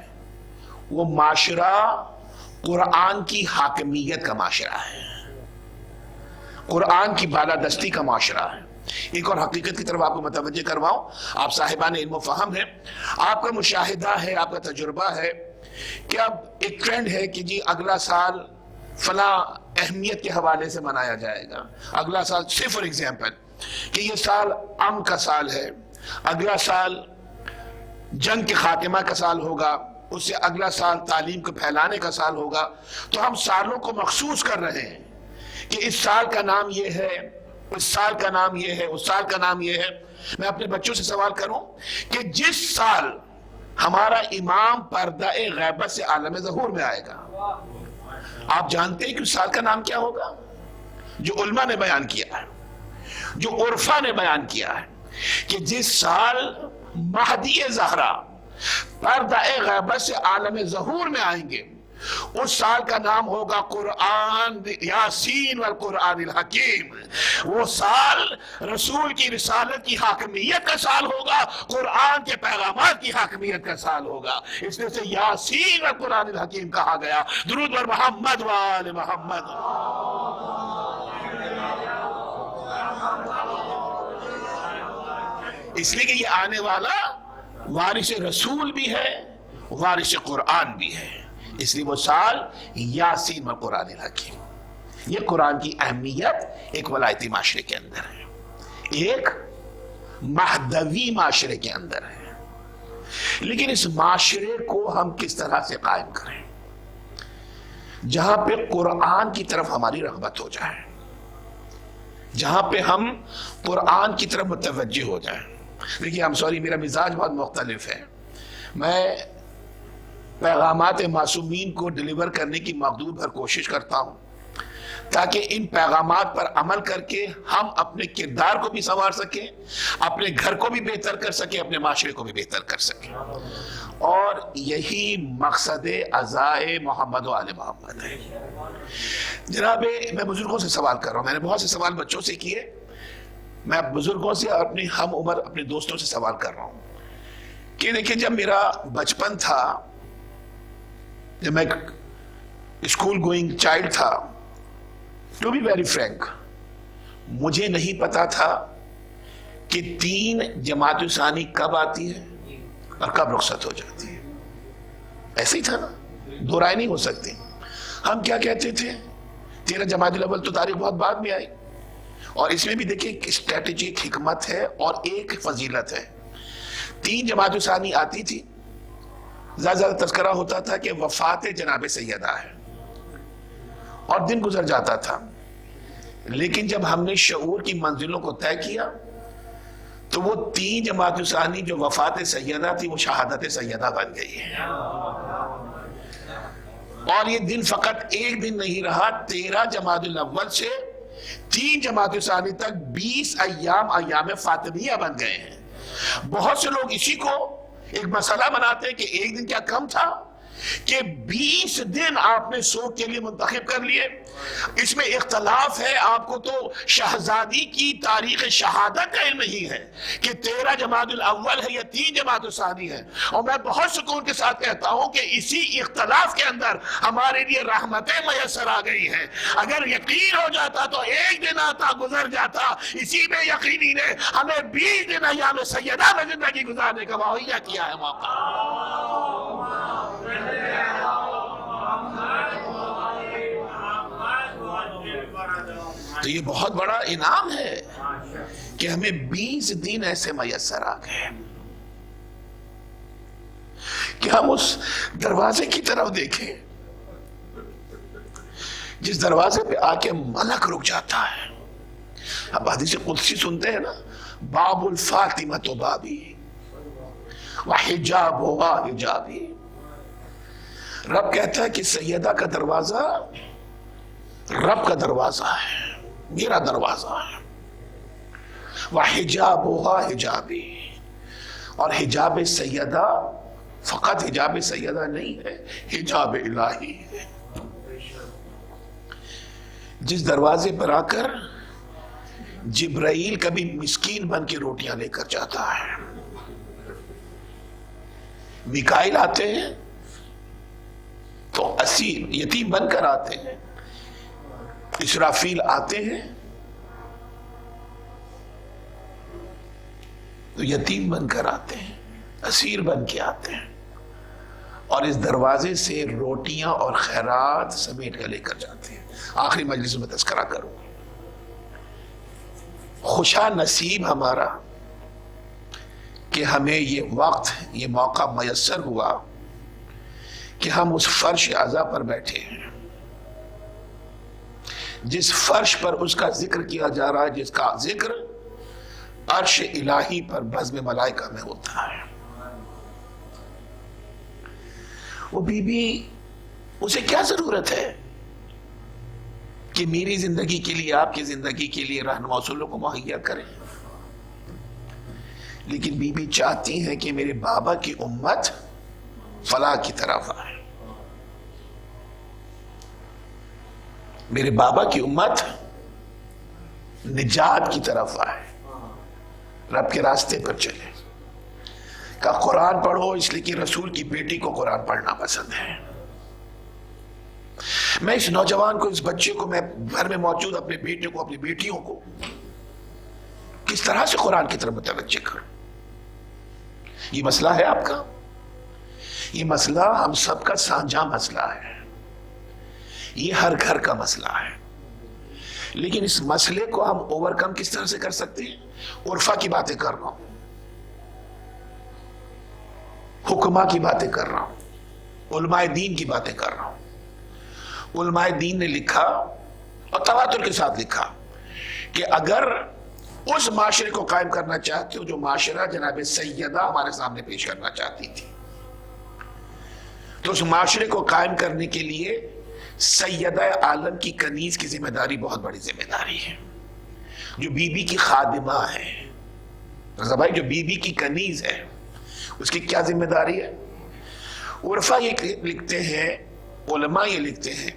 وہ معاشرہ قرآن کی حاکمیت کا معاشرہ ہے، قرآن کی بالادستی کا معاشرہ ہے۔ ایک اور حقیقت کی طرف آپ کو متوجہ کرواؤں، آپ صاحبان علم و فہم ہیں، آپ کا مشاہدہ ہے، آپ کا تجربہ ہے کہ اب ایک ٹرینڈ ہے کہ جی اگلا سال فلاں اہمیت کے حوالے سے منایا جائے گا، اگلا سال صرف فار ایگزامپل کہ یہ سال امن کا سال ہے، اگلا سال جنگ کے خاتمہ کا سال ہوگا، اس سے اگلا سال تعلیم کو پھیلانے کا سال ہوگا۔ تو ہم سالوں کو مخصوص کر رہے ہیں کہ اس سال کا نام یہ ہے، اس سال کا نام یہ ہے، اس سال کا نام یہ ہے۔ میں اپنے بچوں سے سوال کروں کہ جس سال ہمارا امام پردہ غیبت سے عالم ظہور میں آئے گا، آپ جانتے ہیں کہ اس سال کا نام کیا ہوگا؟ جو علماء نے بیان کیا ہے، جو عرفا نے بیان کیا ہے، کہ جس سال مہدی زہرا پردہ غیبت سے عالم ظہور میں آئیں گے، اس سال کا نام ہوگا قرآن یاسین والقرآن الحکیم۔ وہ سال رسول کی رسالت کی حاکمیت کا سال ہوگا، قرآن کے پیغامات کی حاکمیت کا سال ہوگا، اس میں سے یاسین والقرآن الحکیم کہا گیا۔ درود بر محمد وآل محمد۔ اس لیے کہ یہ آنے والا وارث رسول بھی ہے، وارث قرآن بھی ہے، اس لیے وہ سال یاسین و قرآن الحکیم۔ یہ قرآن کی اہمیت ایک ولایتی معاشرے کے اندر ہے، ایک مہدوی معاشرے کے اندر ہے، لیکن اس معاشرے کو ہم کس طرح سے قائم کریں جہاں پہ قرآن کی طرف ہماری رغبت ہو جائے، جہاں پہ ہم قرآن کی طرف متوجہ ہو جائیں۔ دیکھیے، ہم سوری، میرا مزاج بہت مختلف ہے، میں پیغامات معصومین کو ڈیلیور کرنے کی مقدور بھر کوشش کرتا ہوں تاکہ ان پیغامات پر عمل کر کے ہم اپنے کردار کو بھی سنوار سکیں، اپنے گھر کو بھی بہتر کر سکیں، اپنے معاشرے کو بھی بہتر کر سکیں، اور یہی مقصد عزائے محمد و آل محمد ہے۔ جناب، میں بزرگوں سے سوال کر رہا ہوں، میں نے بہت سے سوال بچوں سے کیے، میں بزرگوں سے اور اپنی ہم عمر اپنے دوستوں سے سوال کر رہا ہوں کہ دیکھیں، جب میرا بچپن تھا، جب میں اسکول گوئنگ چائلڈ تھا، ٹو بی ویری فرینک، مجھے نہیں پتا تھا کہ 3 جماعت ثانی کب آتی ہے اور کب رخصت ہو جاتی ہے۔ ایسے ہی تھا نا، دو رائے نہیں ہو سکتی۔ ہم کیا کہتے تھے؟ 13 جماعت الاول تو تاریخ بہت بعد میں آئی، اور اس میں بھی دیکھیں ایک اسٹریٹجی، ایک حکمت ہے اور ایک فضیلت ہے۔ 3 جماعت ثانی آتی تھی، زیادہ تذکرہ ہوتا تھا کہ وفات جناب سیدہ ہے، اور دن گزر جاتا تھا، لیکن جب ہم نے شعور کی منزلوں کو طے کیا تو وہ 3 جماعت ثانی جو وفات سیدہ تھی وہ شہادت سیدہ بن گئی ہے، اور یہ دن فقط ایک دن نہیں رہا، 13 جماعت الاول سے 3 جماعت ثانی تک 20 ایام ایام فاطمیہ بن گئے ہیں۔ بہت سے لوگ اسی کو ایک مسئلہ بناتے ہیں کہ ایک دن کیا کم تھا، کہ 20 دن آپ نے سوگ کے لیے منتخب کر لیے۔ اس میں اختلاف ہے، آپ کو تو شہزادی کی تاریخ شہادت کا علم نہیں ہے کہ 13 جماعت الاول ہے یا 3 جماعت ثانی ہے، اور میں بہت سکون کے ساتھ کہتا ہوں کہ اسی اختلاف کے اندر ہمارے لیے رحمتیں میسر آ گئی ہیں۔ اگر یقین ہو جاتا تو ایک دن آتا، گزر جاتا، اسی بے یقینی نے ہمیں 20 دن ایام سیدہ میں زندگی گزارنے کا مہیا کیا ہے موقع۔ تو یہ بہت بڑا انعام ہے کہ ہمیں 20 دن ایسے میسر آ گئے کہ ہم اس دروازے کی طرف دیکھیں جس دروازے پہ آ کے ملک رک جاتا ہے۔ اب حدیث قدسی سنتے ہیں نا، باب الفاطمہ بابی وحجابها حجابی، رب کہتا ہے کہ سیدہ کا دروازہ رب کا دروازہ ہے، میرا دروازہ ہے۔ وَحِجَابُهَا حجابی، اور حجاب سیدہ فقط حجاب سیدہ نہیں ہے، حجاب الہی ہے۔ جس دروازے پر آ کر جبرائیل کبھی مسکین بن کے روٹیاں لے کر جاتا ہے، میکائیل آتے ہیں تو اسیر یتیم بن کر آتے ہیں، اسرافیل آتے ہیں تو یتیم بن کر آتے ہیں، اسیر بن کے آتے ہیں، اور اس دروازے سے روٹیاں اور خیرات سمیٹ کر لے کر جاتے ہیں۔ آخری مجلس میں تذکرہ کروں، خوشا نصیب ہمارا کہ ہمیں یہ وقت، یہ موقع میسر ہوا کہ ہم اس فرش عزا پر بیٹھے ہیں، جس فرش پر اس کا ذکر کیا جا رہا ہے، جس کا ذکر عرش الہی پر بزم ملائکہ میں ہوتا ہے۔ وہ بی بی، اسے کیا ضرورت ہے کہ میری زندگی کے لیے، آپ کی زندگی کے لیے رہنما اصولوں کو مہیا کریں، لیکن بی بی چاہتی ہیں کہ میرے بابا کی امت فلاح کی طرف آئے، میرے بابا کی امت نجات کی طرف آئے، رب کے راستے پر چلے۔ کہ قرآن پڑھو اس لیے کہ رسول کی بیٹی کو قرآن پڑھنا پسند ہے۔ میں اس نوجوان کو، اس بچے کو، میں گھر میں موجود اپنے بیٹے کو، اپنی بیٹیوں کو کس طرح سے قرآن کی طرف متوجہ کروں؟ یہ مسئلہ ہے آپ کا، یہ مسئلہ ہم سب کا سانجھا مسئلہ ہے، یہ ہر گھر کا مسئلہ ہے، لیکن اس مسئلے کو ہم اوورکم کس طرح سے کر سکتے ہیں؟ عرفہ کی باتیں کر رہا ہوں، حکمہ کی باتیں کر رہا ہوں، علماء دین کی باتیں کر رہا ہوں۔ علماء دین نے لکھا اور تواتر کے ساتھ لکھا کہ اگر اس معاشرے کو قائم کرنا چاہتے ہو جو معاشرہ جناب سیدہ ہمارے سامنے پیش کرنا چاہتی تھی، تو اس معاشرے کو قائم کرنے کے لیے سیدہ عالم کی کنیز کی ذمہ داری بہت بڑی ذمہ داری ہے، جو بی بی کی خادمہ ہے۔ رضا بھائی، جو بی بی کی کنیز ہے اس کی کیا ذمہ داری ہے؟ عرفہ یہ لکھتے ہیں، علماء یہ لکھتے ہیں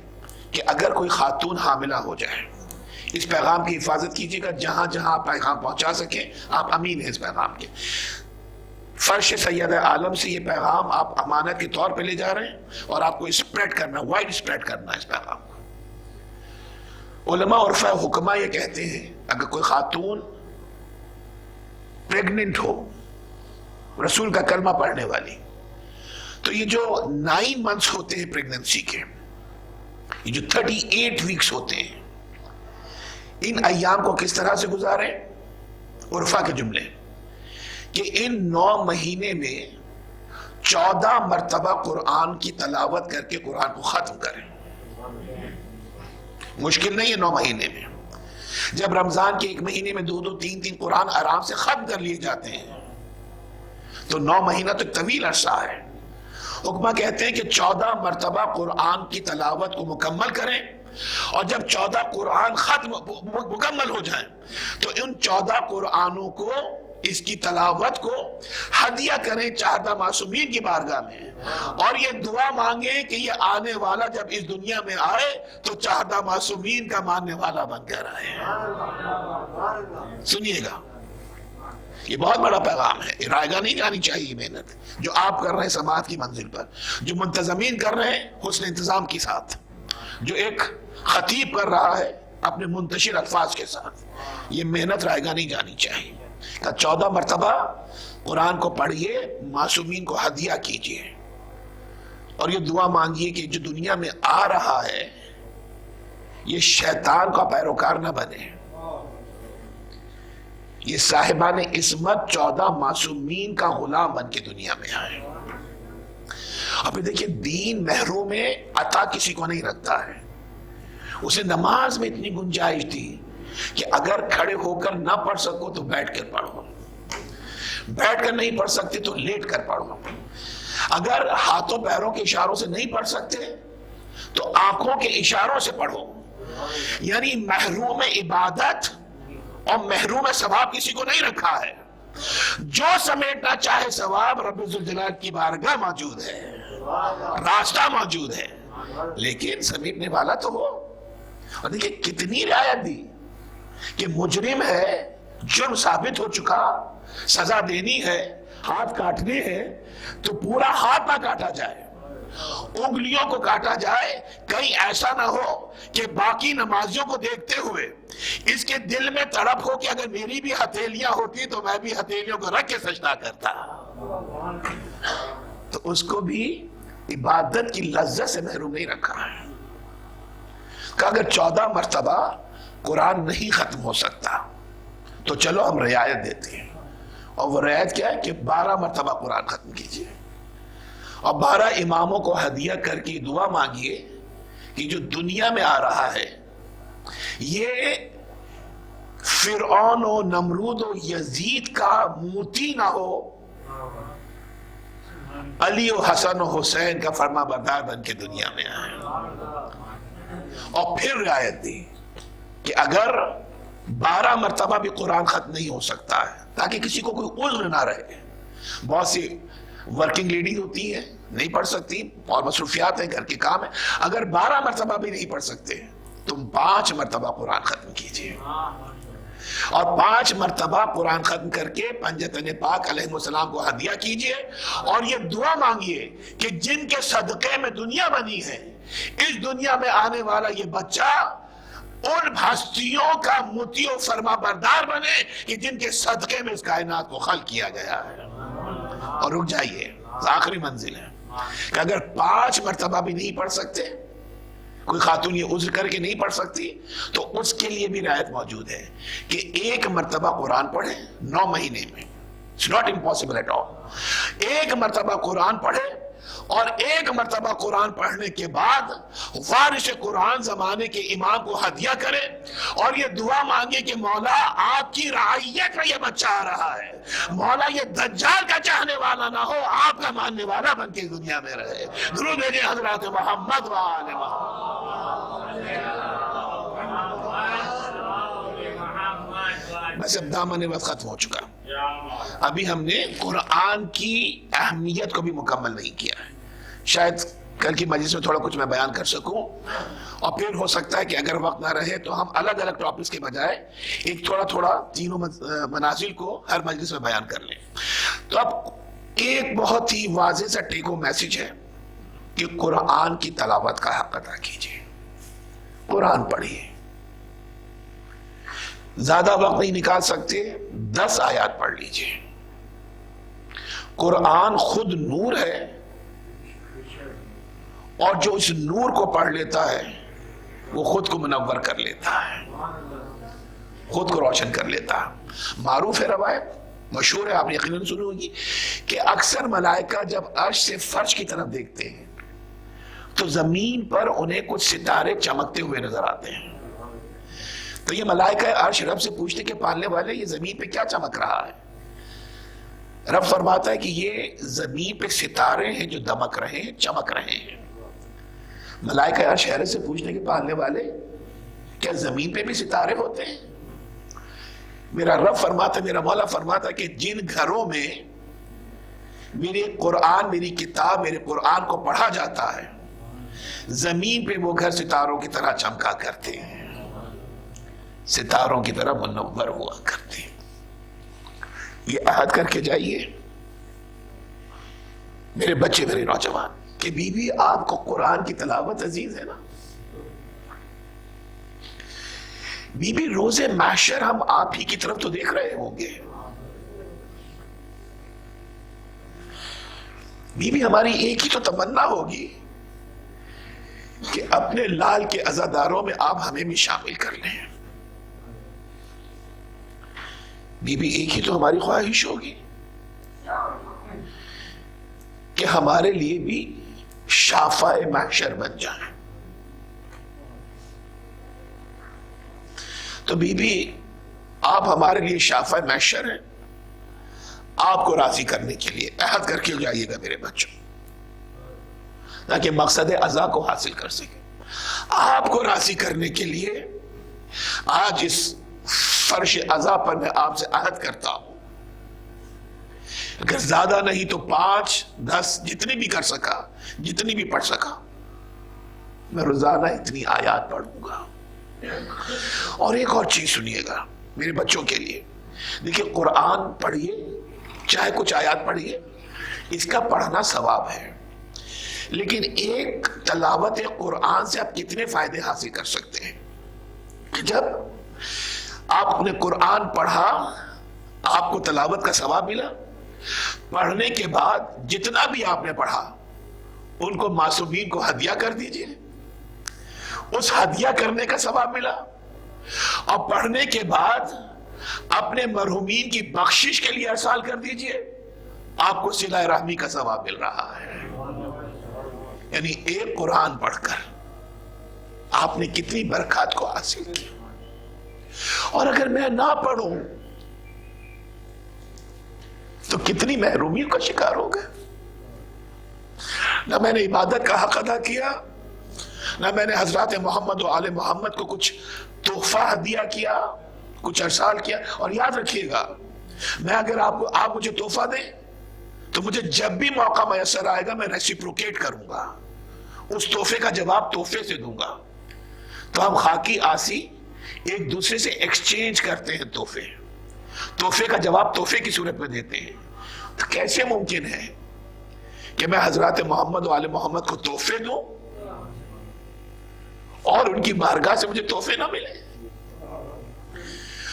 کہ اگر کوئی خاتون حاملہ ہو جائے، اس پیغام کی حفاظت کیجیے گا، جہاں جہاں آپ پیغام پہنچا سکیں، آپ امین ہیں اس پیغام کے۔ فرش سید عالم سے یہ پیغام آپ امانت کے طور پہ لے جا رہے ہیں اور آپ کو اسپریڈ کرنا، وائڈ اسپریڈ کرنا ہے اس پیغام کو۔ علماء عرفہ حکمہ یہ کہتے ہیں اگر کوئی خاتون پریگننٹ ہو، رسول کا کلمہ پڑھنے والی، تو یہ جو 9 منتھس ہوتے ہیں پریگننسی کے، یہ جو 38 ویکس ہوتے ہیں، ان ایام کو کس طرح سے گزاریں؟ عرفہ کے جملے کہ ان 9 مہینے میں 14 مرتبہ قرآن کی تلاوت کر کے قرآن کو ختم کریں۔ مشکل نہیں ہے 9 مہینے میں، جب رمضان کے 1 مہینے میں 2 3 قرآن آرام سے ختم کر لیے جاتے ہیں، تو 9 مہینہ تو طویل عرصہ ہے۔ حکمہ کہتے ہیں کہ 14 مرتبہ قرآن کی تلاوت کو مکمل کریں، اور جب 14 قرآن ختم مکمل ہو جائیں تو ان 14 قرآنوں کو، اس کی تلاوت کو ہدیہ کریں چاہدہ معصومین کی بارگاہ میں، اور یہ دعا مانگیں کہ یہ آنے والا جب اس دنیا میں آئے تو چاہدہ معصومین کا ماننے والا بن کر آئے۔ سنیے گا، یہ بہت بڑا پیغام ہے، رائے گاہ نہیں جانی چاہیے محنت جو آپ کر رہے ہیں سماعت کی منزل پر، جو منتظمین کر رہے ہیں حسن انتظام کے ساتھ، جو ایک خطیب کر رہا ہے اپنے منتشر الفاظ کے ساتھ، یہ محنت رائے گاہ نہیں جانی چاہیے۔ کہ 14 مرتبہ قرآن کو پڑھیے، معصومین کو ہدیہ کیجیے، اور یہ دعا مانگیے کہ جو دنیا میں آ رہا ہے یہ شیطان کا پیروکار نہ بنے، یہ صاحبان عصمت 14 معصومین کا غلام بن کے دنیا میں آئے۔ اور پھر دیکھیں، دین محروم عطا کسی کو نہیں رکھتا ہے۔ اسے نماز میں اتنی گنجائش تھی کہ اگر کھڑے ہو کر نہ پڑھ سکو تو بیٹھ کر پڑھو، بیٹھ کر نہیں پڑھ سکتے تو لیٹ کر پڑھو، اگر ہاتھوں پیروں کے اشاروں سے نہیں پڑھ سکتے تو آنکھوں کے اشاروں سے پڑھو، یعنی محروم عبادت اور محروم ثواب کسی کو نہیں رکھا ہے. جو سمیٹنا چاہے ثواب رب ذوالجلال کی بارگاہ موجود ہے, راستہ موجود ہے, لیکن سمیٹنے والا تو ہو. اور دیکھیں کتنی رعایت دی کہ مجرم ہے, جرم ثابت ہو چکا, سزا دینی ہے, ہاتھ کاٹنے ہیں تو پورا ہاتھ نہ کاٹا جائے, انگلیوں کو کاٹا جائے. کہیں ایسا نہ ہو کہ باقی نمازیوں کو دیکھتے ہوئے اس کے دل میں تڑپ ہو کہ اگر میری بھی ہتھیلیاں ہوتی تو میں بھی ہتھیلیوں کو رکھ کے سجدہ کرتا. تو اس کو بھی عبادت کی لذت سے محروم نہیں رکھا ہے. کہ اگر 14 مرتبہ قرآن نہیں ختم ہو سکتا تو چلو ہم رعایت دیتے ہیں, اور وہ رعایت کیا ہے کہ 12 مرتبہ قرآن ختم کیجئے, اور 12 اماموں کو ہدیہ کر کے دعا مانگیے کہ جو دنیا میں آ رہا ہے یہ فرعون و نمرود و یزید کا موتی نہ ہو, علی و حسن و حسین کا فرما بردار بن کے دنیا میں آئے. اور پھر رعایت دی کہ اگر 12 مرتبہ بھی قرآن ختم نہیں ہو سکتا ہے تاکہ کسی کو کوئی عذر نہ رہے. بہت سی ورکنگ لیڈیز ہوتی ہیں, نہیں پڑھ سکتی اور مصروفیات ہیں, گھر کے کام ہیں. اگر 12 مرتبہ بھی نہیں پڑھ سکتے تم 5 مرتبہ قرآن ختم کیجئے, اور 5 مرتبہ قرآن ختم کر کے پنجتن پاک علیہ السلام کو ہدیہ کیجئے, اور یہ دعا مانگیے کہ جن کے صدقے میں دنیا بنی ہے, اس دنیا میں آنے والا یہ بچہ ان ہستیوں کا مطیع و فرما بردار بنے کہ جن کے صدقے میں اس کائنات کو خلق کیا گیا ہے. اور رک جائیے, آخری منزل ہے کہ اگر 5 مرتبہ بھی نہیں پڑھ سکتے, کوئی خاتون یہ عذر کر کے نہیں پڑھ سکتی, تو اس کے لیے بھی رعایت موجود ہے کہ 1 مرتبہ قرآن پڑھیں 9 مہینے میں. It's not impossible at all. 1 مرتبہ قرآن پڑھے, اور 1 مرتبہ قرآن پڑھنے کے بعد وارث قرآن زمانے کے امام کو ہدیہ کرے, اور یہ دعا مانگے کہ مولا آپ کی رعیت میں یہ بچہ آ رہا ہے, مولا یہ دجال کا چاہنے والا نہ ہو, آپ کا ماننے والا بن کے دنیا میں رہے. درود بھیجیں حضرات محمد و آل محمد. بس اب دامن وقت ختم ہو چکا. ابھی ہم نے قرآن کی اہمیت کو بھی مکمل نہیں کیا ہے. شاید کل کی مجلس میں تھوڑا کچھ میں بیان کر سکوں, اور پھر ہو سکتا ہے کہ اگر وقت نہ رہے تو ہم الگ الگ ٹاپکس کے بجائے ایک تھوڑا تینوں منازل کو ہر مجلس میں بیان کر لیں. تو اب ایک بہت ہی واضح سا ٹیک ہوم میسج ہے کہ قرآن کی تلاوت کا حق ادا کیجیے, قرآن پڑھیے. زیادہ وقت نہیں نکال سکتے 10 آیات پڑھ لیجیے. قرآن خود نور ہے, اور جو اس نور کو پڑھ لیتا ہے وہ خود کو منور کر لیتا ہے, خود کو روشن کر لیتا ہے. معروف ہے روایت, مشہور ہے, آپ نے یقیناً سنی ہوگی کہ اکثر ملائکہ جب عرش سے فرش کی طرف دیکھتے ہیں تو زمین پر انہیں کچھ ستارے چمکتے ہوئے نظر آتے ہیں. تو یہ ملائکہ عرش رب سے پوچھتے کہ پالنے والے یہ زمین پہ کیا چمک رہا ہے؟ رب فرماتا ہے کہ یہ زمین پہ ستارے ہیں جو دمک رہے ہیں, چمک رہے ہیں. ملائکہ عرش حیرت سے پوچھتے کہ پالنے والے کیا زمین پہ بھی ستارے ہوتے ہیں؟ میرا رب فرماتا, میرا مولا فرماتا کہ جن گھروں میں میرے قرآن, میری کتاب, میرے قرآن کو پڑھا جاتا ہے, زمین پہ وہ گھر ستاروں کی طرح چمکا کرتے ہیں, ستاروں کی طرح منور ہوا کرتے ہیں. یہ عہد کر کے جائیے میرے بچے, میرے نوجوان, کہ بی بی آپ کو قرآن کی تلاوت عزیز ہے نا. بی بی روز محشر ہم آپ ہی کی طرف تو دیکھ رہے ہوں گے. بی بی ہماری ایک ہی تو تمنا ہوگی کہ اپنے لال کے عزاداروں میں آپ ہمیں بھی شامل کر لیں. بی بی ایک ہی تو ہماری خواہش ہوگی کہ ہمارے لیے بھی شافع محشر بن جائیں. تو بی بی آپ ہمارے لیے شافع محشر ہیں, آپ کو راضی کرنے کے لیے عہد کر کے جائیے گا میرے بچوں, تاکہ مقصد عزا کو حاصل کر سکے. آپ کو راضی کرنے کے لیے آج اس فرش عزا پر میں آپ سے عہد کرتا ہوں، اگر زیادہ نہیں تو 5 10 جتنی بھی کر سکا، جتنی بھی پڑھ سکا، میں روزانہ اتنی آیات پڑھوں گا۔ اور ایک اور چیز سنیے گا میرے بچوں کے لیے، دیکھیے قرآن پڑھیے، چاہے کچھ آیات پڑھیے، اس کا پڑھنا ثواب ہے، لیکن ایک تلاوت قرآن سے آپ کتنے فائدے حاصل کر سکتے ہیں کہ جب آپ نے قرآن پڑھا، آپ کو تلاوت کا ثواب ملا، پڑھنے کے بعد جتنا بھی آپ نے پڑھا ان کو معصومین کو ہدیہ کر دیجئے، اس ہدیہ کرنے کا ثواب ملا، اور پڑھنے کے بعد اپنے مرحومین کی بخشش کے لیے ارسال کر دیجئے، آپ کو صلہ رحمی کا ثواب مل رہا ہے۔ یعنی ایک قرآن پڑھ کر آپ نے کتنی برکات کو حاصل کی۔ اور اگر میں نہ پڑھوں تو کتنی محرومی کا شکار ہو گئے، نہ میں نے عبادت کا حق ادا کیا، نہ میں نے حضرات محمد و آل محمد کو کچھ تحفہ ہدیہ کیا، کچھ ارسال کیا۔ اور یاد رکھیے گا، میں اگر آپ مجھے تحفہ دیں تو مجھے جب بھی موقع میسر آئے گا میں ریسیپروکیٹ کروں گا، اس تحفے کا جواب تحفے سے دوں گا۔ تو ہم خاکی آسی ایک دوسرے سے ایکسچینج کرتے ہیں، تحفے کا جواب تحفے کی صورت میں دیتے ہیں۔ تو کیسے ممکن ہے کہ میں حضرات محمد و آل محمد کو تحفے دوں اور ان کی بارگاہ سے مجھے تحفے نہ ملے؟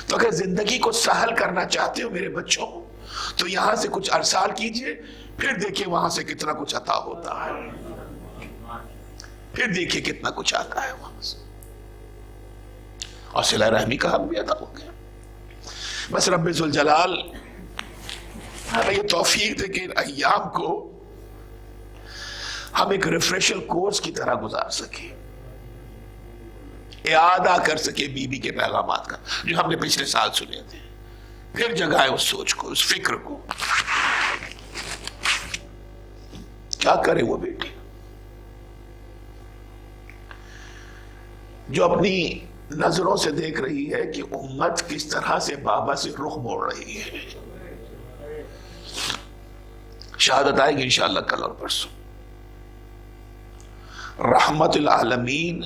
تو اگر زندگی کو سہل کرنا چاہتے ہو میرے بچوں تو یہاں سے کچھ ارسال کیجئے، پھر دیکھیں وہاں سے کتنا کچھ عطا ہوتا ہے، پھر دیکھیں کتنا کچھ آتا ہے وہاں سے، اور صلہ رحمی کا حق بھی ادا ہو گیا۔ بس رب ذوالجلال ہمیں یہ توفیق دے کہ ان ایام کو ہم ایک ریفریشل کورس کی طرح گزار سکیں، اعادہ کر سکے بی بی کے پیغامات کا جو ہم نے پچھلے سال سنے تھے، پھر جگائے اس سوچ کو، اس فکر کو۔ کیا کرے وہ بیٹی جو اپنی نظروں سے دیکھ رہی ہے کہ امت کس طرح سے بابا سے رخ موڑ رہی ہے؟ شہادت آئے گی انشاءاللہ کل اور پرسوں۔ رحمت العالمین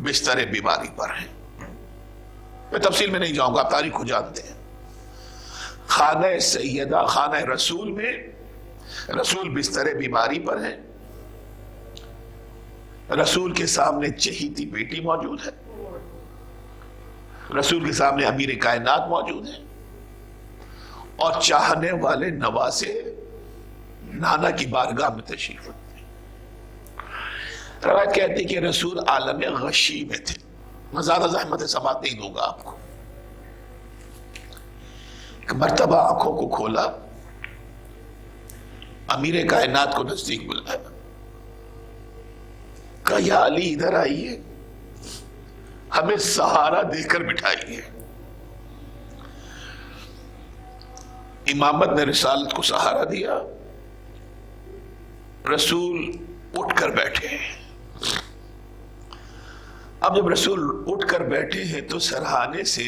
بستر بیماری پر ہیں، میں تفصیل میں نہیں جاؤں گا، آپ تاریخ کو جانتے ہیں۔ خانہ سیدہ، خانہ رسول میں رسول بستر بیماری پر ہیں، رسول کے سامنے چہیتی بیٹی موجود ہے، رسول کے سامنے امیر کائنات موجود ہیں، اور چاہنے والے نواسے نانا کی بارگاہ میں تشریف رکھتے ہیں۔ روایت کہتی کہ رسول عالم غشی میں تھے، میں زیادہ زحمت سماعت نہیں دوں گا آپ کو۔ ایک مرتبہ آنکھوں کو کھولا، امیر کائنات کو نزدیک بلایا، کہا یا علی ادھر آئیے، ہمیں سہارا دے کر بٹھائیے۔ امامت نے رسالت کو سہارا دیا، رسول اٹھ کر بیٹھے۔ اب جب رسول اٹھ کر بیٹھے ہیں تو سرہانے سے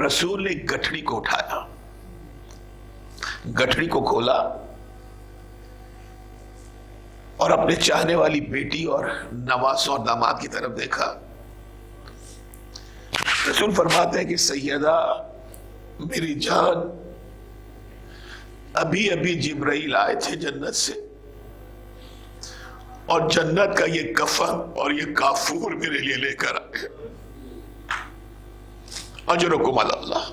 رسول نے گٹھڑی کو اٹھایا، گٹھڑی کو کھولا اور اپنے چاہنے والی بیٹی اور نواسوں اور داماد کی طرف دیکھا۔ رسول فرماتے ہیں کہ سیدہ میری جان، ابھی ابھی جبرائیل آئے تھے جنت سے، اور جنت کا یہ کفن اور یہ کافور میرے لیے لے کر آئے۔ اجرکم علی اللہ۔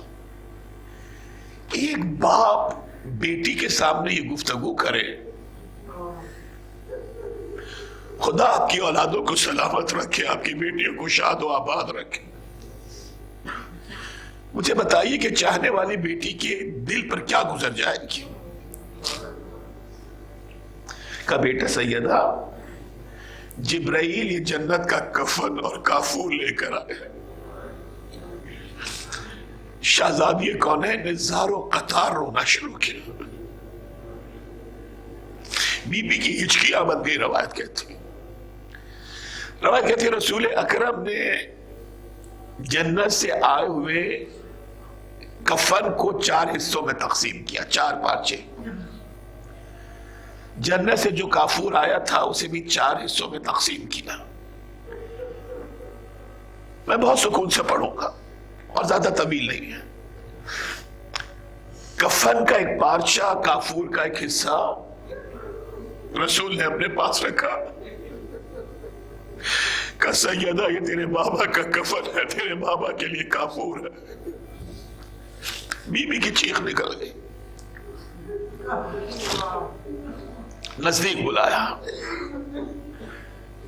ایک باپ بیٹی کے سامنے یہ گفتگو کرے، خدا آپ کی اولادوں کو سلامت رکھے، آپ کی بیٹیوں کو شاد و آباد رکھے۔ مجھے بتائیے کہ چاہنے والی بیٹی کے دل پر کیا گزر جائے گی؟ کہ بیٹا سیدہ، جبرائیل یہ جنت کا کفن اور کافور لے کر آئے۔ شہزادی کونین نے زارو قطار رونا شروع کیا۔ بی بی کی ہچکی آمد گئی، روایت کہتی روایت کہتی ہے رسول اکرم نے جنت سے آئے ہوئے کفن کو 4 حصوں میں تقسیم کیا، 4 پارچے. جنت سے جو کافور آیا تھا اسے بھی 4 حصوں میں تقسیم کیا. میں بہت سکون سے پڑھوں گا اور زیادہ طویل نہیں ہے. کفن کا ایک پارچہ، کافور کا ایک حصہ رسول نے اپنے پاس رکھا. کہ سیدہ یہ تیرے بابا کا کفن ہے، تیرے بابا کے لیے کافور ہے. بی بی کی چیخ نکل گئی. نزدیک بلایا،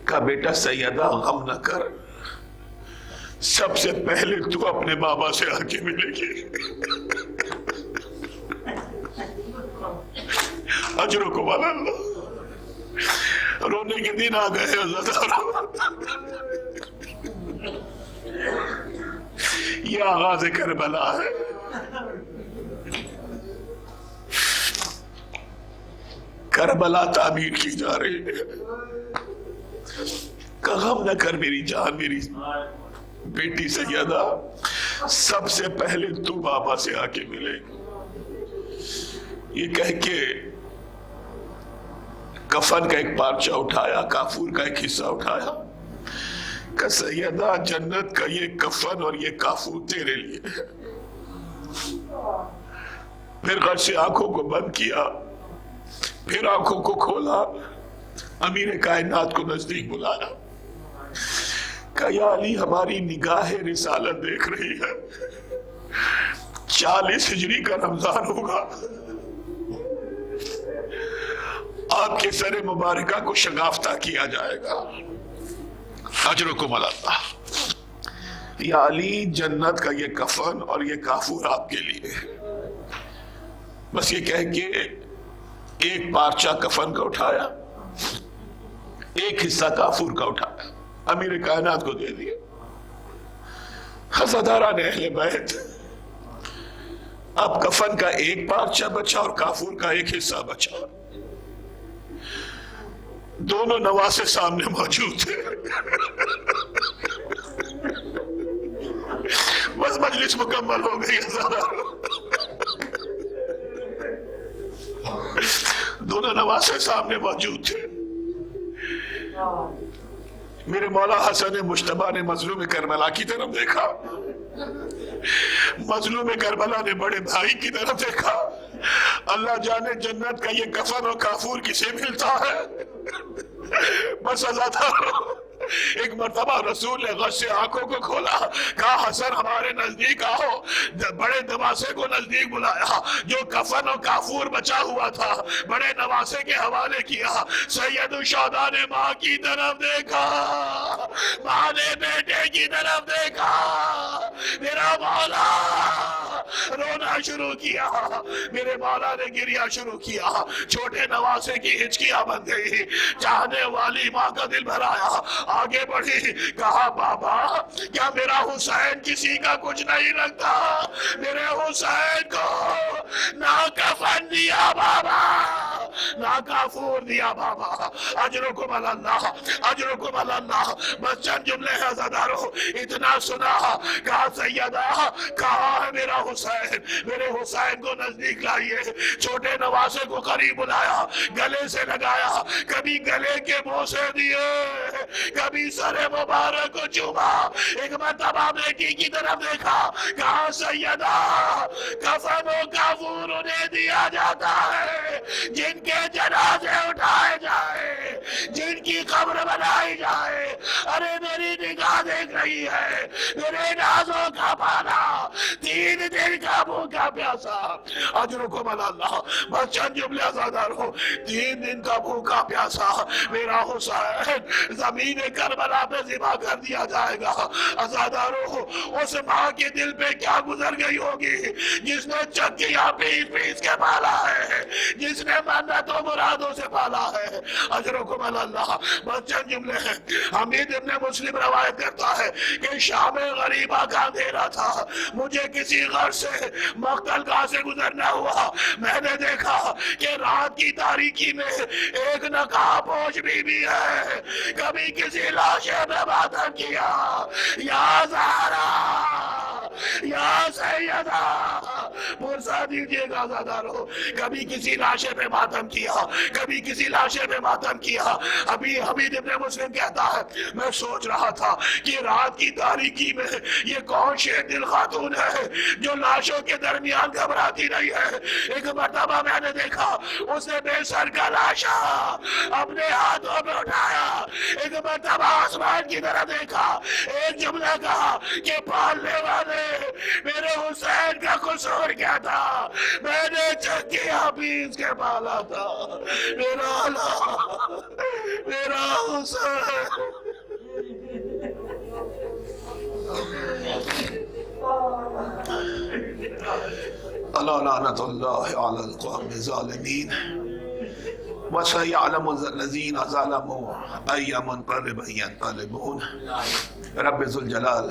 کہا بیٹا سیدہ غم نہ کر، سب سے پہلے تو اپنے بابا سے آ کے ملے گی. اجرکم علی اللہ. رونے کے دن آ گئے حضرت. یہ آغاز کربلا ہے. کربلا تعمیر کی جا رہی ہے. کہ غم نہ کر میری جان، میری بیٹی سیدہ، سب سے پہلے تو بابا سے آ کے ملے. یہ کہہ کے کفن کا ایک پارچہ اٹھایا، کافور کا ایک حصہ اٹھایا. کہ سیدہ جنت کا یہ کفن اور یہ کافور تیرے لیے ہے. پھر غش سے آنکھوں کو بند کیا، پھر آنکھوں کو کھولا، امیر کائنات کو نزدیک بلایا. کہ یا علی ہماری نگاہ رسالت دیکھ رہی ہے، 40 ہجری کا رمضان ہوگا، آپ کے سر مبارکہ کو شگافتہ کیا جائے گا. اجرکم علی اللہ. یا علی جنت کا یہ کفن اور یہ کافور آپ کے لیے. بس یہ کہہ کے ایک پارچہ کفن کا اٹھایا، ایک حصہ کافور کا اٹھایا، امیر کائنات کو دے دیا. خزاداران اہل بیت، اب کفن کا ایک پارچہ بچا اور کافور کا ایک حصہ بچا. دونوں نواسے سامنے موجود تھے. بس مجلس مکمل ہو گئی. دونوں نواسے سامنے موجود تھے. میرے مولا حسن مجتبیٰ نے مظلوم کربلا کی طرف دیکھا، مظلوم کربلا نے بڑے بھائی کی طرف دیکھا. اللہ جانے جنت کا یہ کفن اور کافور کسے ملتا ہے. بس ایک مرتبہ رسول نے غش سے آنکھوں کو کھولا، کہا حسن ہمارے نزدیک آؤ. بڑے نواسے کو نزدیک بلایا، جو کفن اور کافور بچا ہوا تھا بڑے نواسے کے حوالے کیا. سید الشہداء نے ماں کی طرف دیکھا، ماں نے بیٹے کی طرف دیکھا. میرا مولا رونا شروع کیا، میرے مولا نے گریا شروع کیا. چھوٹے نواسے کی ہچکیاں بن گئی. چاہنے والی ماں کا دل بھرایا، آگے بڑھی، کہا بابا کیا میرا حسین کسی کا کچھ نہیں لگتا؟ میرے حسین کو نہ کفن دیا بابا، نہ کافور دیا بابا. اجرکم علی اللہ، اجرکم علی اللہ. بس چند جملے عزادارو، اتنا سنا، کہا سیدہ کہاں ہے میرا حسین؟ میرے حسین کو نزدیک لائیے. چھوٹے نواسے کو قریب بلایا، گلے سے لگایا، کبھی گلے کے بوسے دیے، کبھی سر مبارک کو چوما. ایک مرتبہ بیٹی کی طرف دیکھا، کہا سیدہ کفن و کافور انہیں دیا جاتا ہے جن کے جنازے اٹھائے جائے، جن کی قبر بنائی جائے. ارے میری نگاہ دیکھ رہی ہے، میرے نازوں کا پانا، 3 دن کا بھوکا پیاسا. اجرکم علی اللہ. بس چند جملے عزادارو، 3 دن کا بھوکا پیاسا میرا حسین زمین کربلا پہ ذبح کر دیا جائے گا. عزادارو اس ماں کے دل پہ کیا گزر گئی ہوگی جس نے چکیاں پیس پیس کے پالا ہے، جس نے منتوں مرادوں سے پالا ہے. اجرکم علی اللہ. بس چند جملے ہیں. حمید ابن مسلم روایت کرتا ہے کہ شام غریبہ کا اندھیرا تھا، مجھے کسی غرض سے مقتل کہاں سے گزرنا ہوا؟ میں نے دیکھا کہ رات کی تاریکی میں ایک نقاب پوش بھی ہے، کبھی کسی لاشے پہ ماتم کیا، یا زہرا یا سیدہ پرسا دیجئے گا زادارو، کبھی کسی لاشے پہ ماتم کیا، کبھی کسی لاشے پہ ماتم کیا۔ ابھی حمید ابن مسلم کہتا ہے میں سوچ رہا تھا کہ رات کی تاریکی میں یہ کون شیر دل خاتون ہے جو لاشوں کے درمیان گھبراتی نہیں ہے۔ ایک مرتبہ میں نے دیکھا اس نے بے سر کا لاشا اپنے ہاتھوں میں اٹھایا، ایک مرتبہ آسمان کی طرح دیکھا، ایک جملہ کہا کہ پالنے والے میرے حسین کا قصور کیا تھا، میں نے چکی حفیظ کے پالا تھا، میرا اللہ میرا حسین۔ الا لعنت اللہ علی القوم الظالمین وسيعلم الذين ظلموا أي منقلب ينقلبون۔ رب ذو الجلال